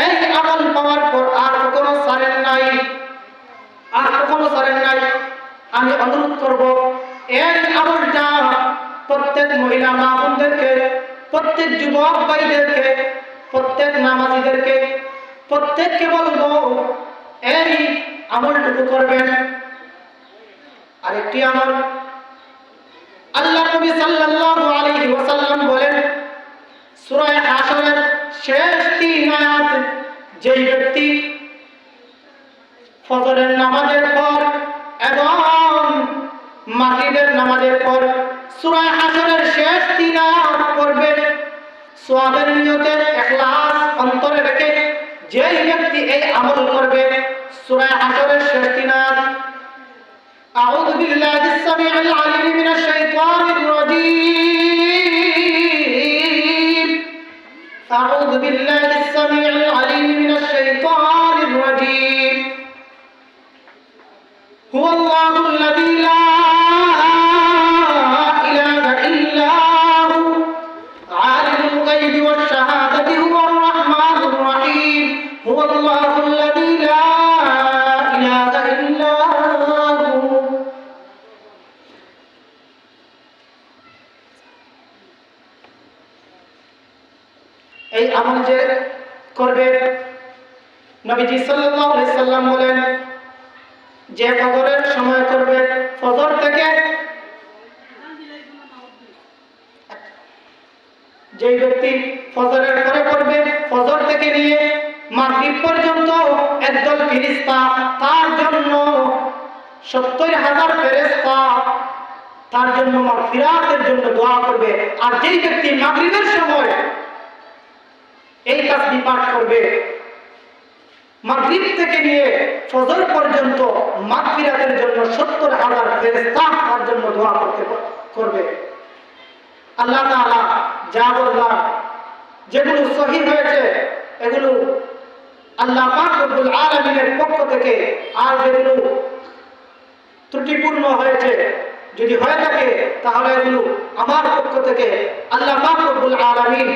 Speaker 1: এই আমল পাওয়ার পর আর কখনো ছাড়েন নাই, আর কখনো ছাড়েন নাই। আমি অনুরোধ করব এই আমলটা প্রত্যেক মহিলা মা বোনদেরকে, প্রত্যেক যুবক ভাইদেরকে, প্রত্যেক নামাজীদেরকে, প্রত্যেককে বলবো এই আমলটুকু করবেন। আরেকটি আমল, আল্লাহ নবী সাল্লাল্লাহু আলাইহি ওয়াসাল্লাম বলেন সূরা হাশরের শেষ 3 আয়াত, যেই ব্যক্তি ফজরের নামাজের পর এবং মাগরিবের নামাজের পর সূরা হাশরের শেষ 3 আয়াত পড়বে, সওয়াবের নিয়তে ইখলাস অন্তরে রেখে যেই ব্যক্তি এই আমল করবে, সূরা হাশরের শেষ 3 আয়াত, আউযু বিল্লাহিস সামিউল আলিম মিনাশ শাইতানির রাজীম, আউযু বিল্লাহিস সামিউল আলিম মিনাশ শাইতানির রাজীম, হুয়াল্লাহুল্লাযী লা ইলাহা ইল্লা হু আলিমুল গায়বি ওয়াশ শাহাদাতি হুয়ার রাহমানুর রাহিম, হুয়াল্লাহুল্লাযী লা ইলাহা ইল্লা হু। এই আমল যে করবে, নবীজি সাল্লাল্লাহু আলাইহি সাল্লাম বলেন যে ফজরের সময় করবে, ফজর থেকে যে ব্যক্তি ফজরের পরে করবে, ফজর থেকে নিয়ে মাগরিব পর্যন্ত একদল ফেরেশতা তার জন্য 70,000 ফেরেশতা তার জন্য মাগফিরাতের জন্য দোয়া করবে। আর যেই ব্যক্তি মাগরিবের সময় এই তাসবিহ পাঠ করবে, মাগরিব থেকে নিয়ে ফজর পর্যন্ত মাগফিরাতের জন্য 70,000 ফেরেশতা তার জন্য দোয়া করবে। আল্লাহ তাআলা যা বললাম যেগুলো সহিহ হয়েছে এগুলো আল্লাহ পাক রব্বুল আলামিনের পক্ষ থেকে, আর যেগুলো ত্রুটিপূর্ণ হয়েছে যদি হয়ে থাকে তাহলে এগুলো আমার পক্ষ থেকে। আল্লাহ পাক রব্বুল আলামিন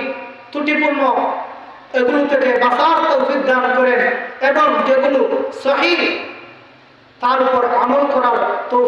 Speaker 1: ত্রুটিপূর্ণ এগুলো থেকে বাঁচার তৌফিক দান করেন এবং যেগুলো সহিহ তার উপর আমল করার তৌফিক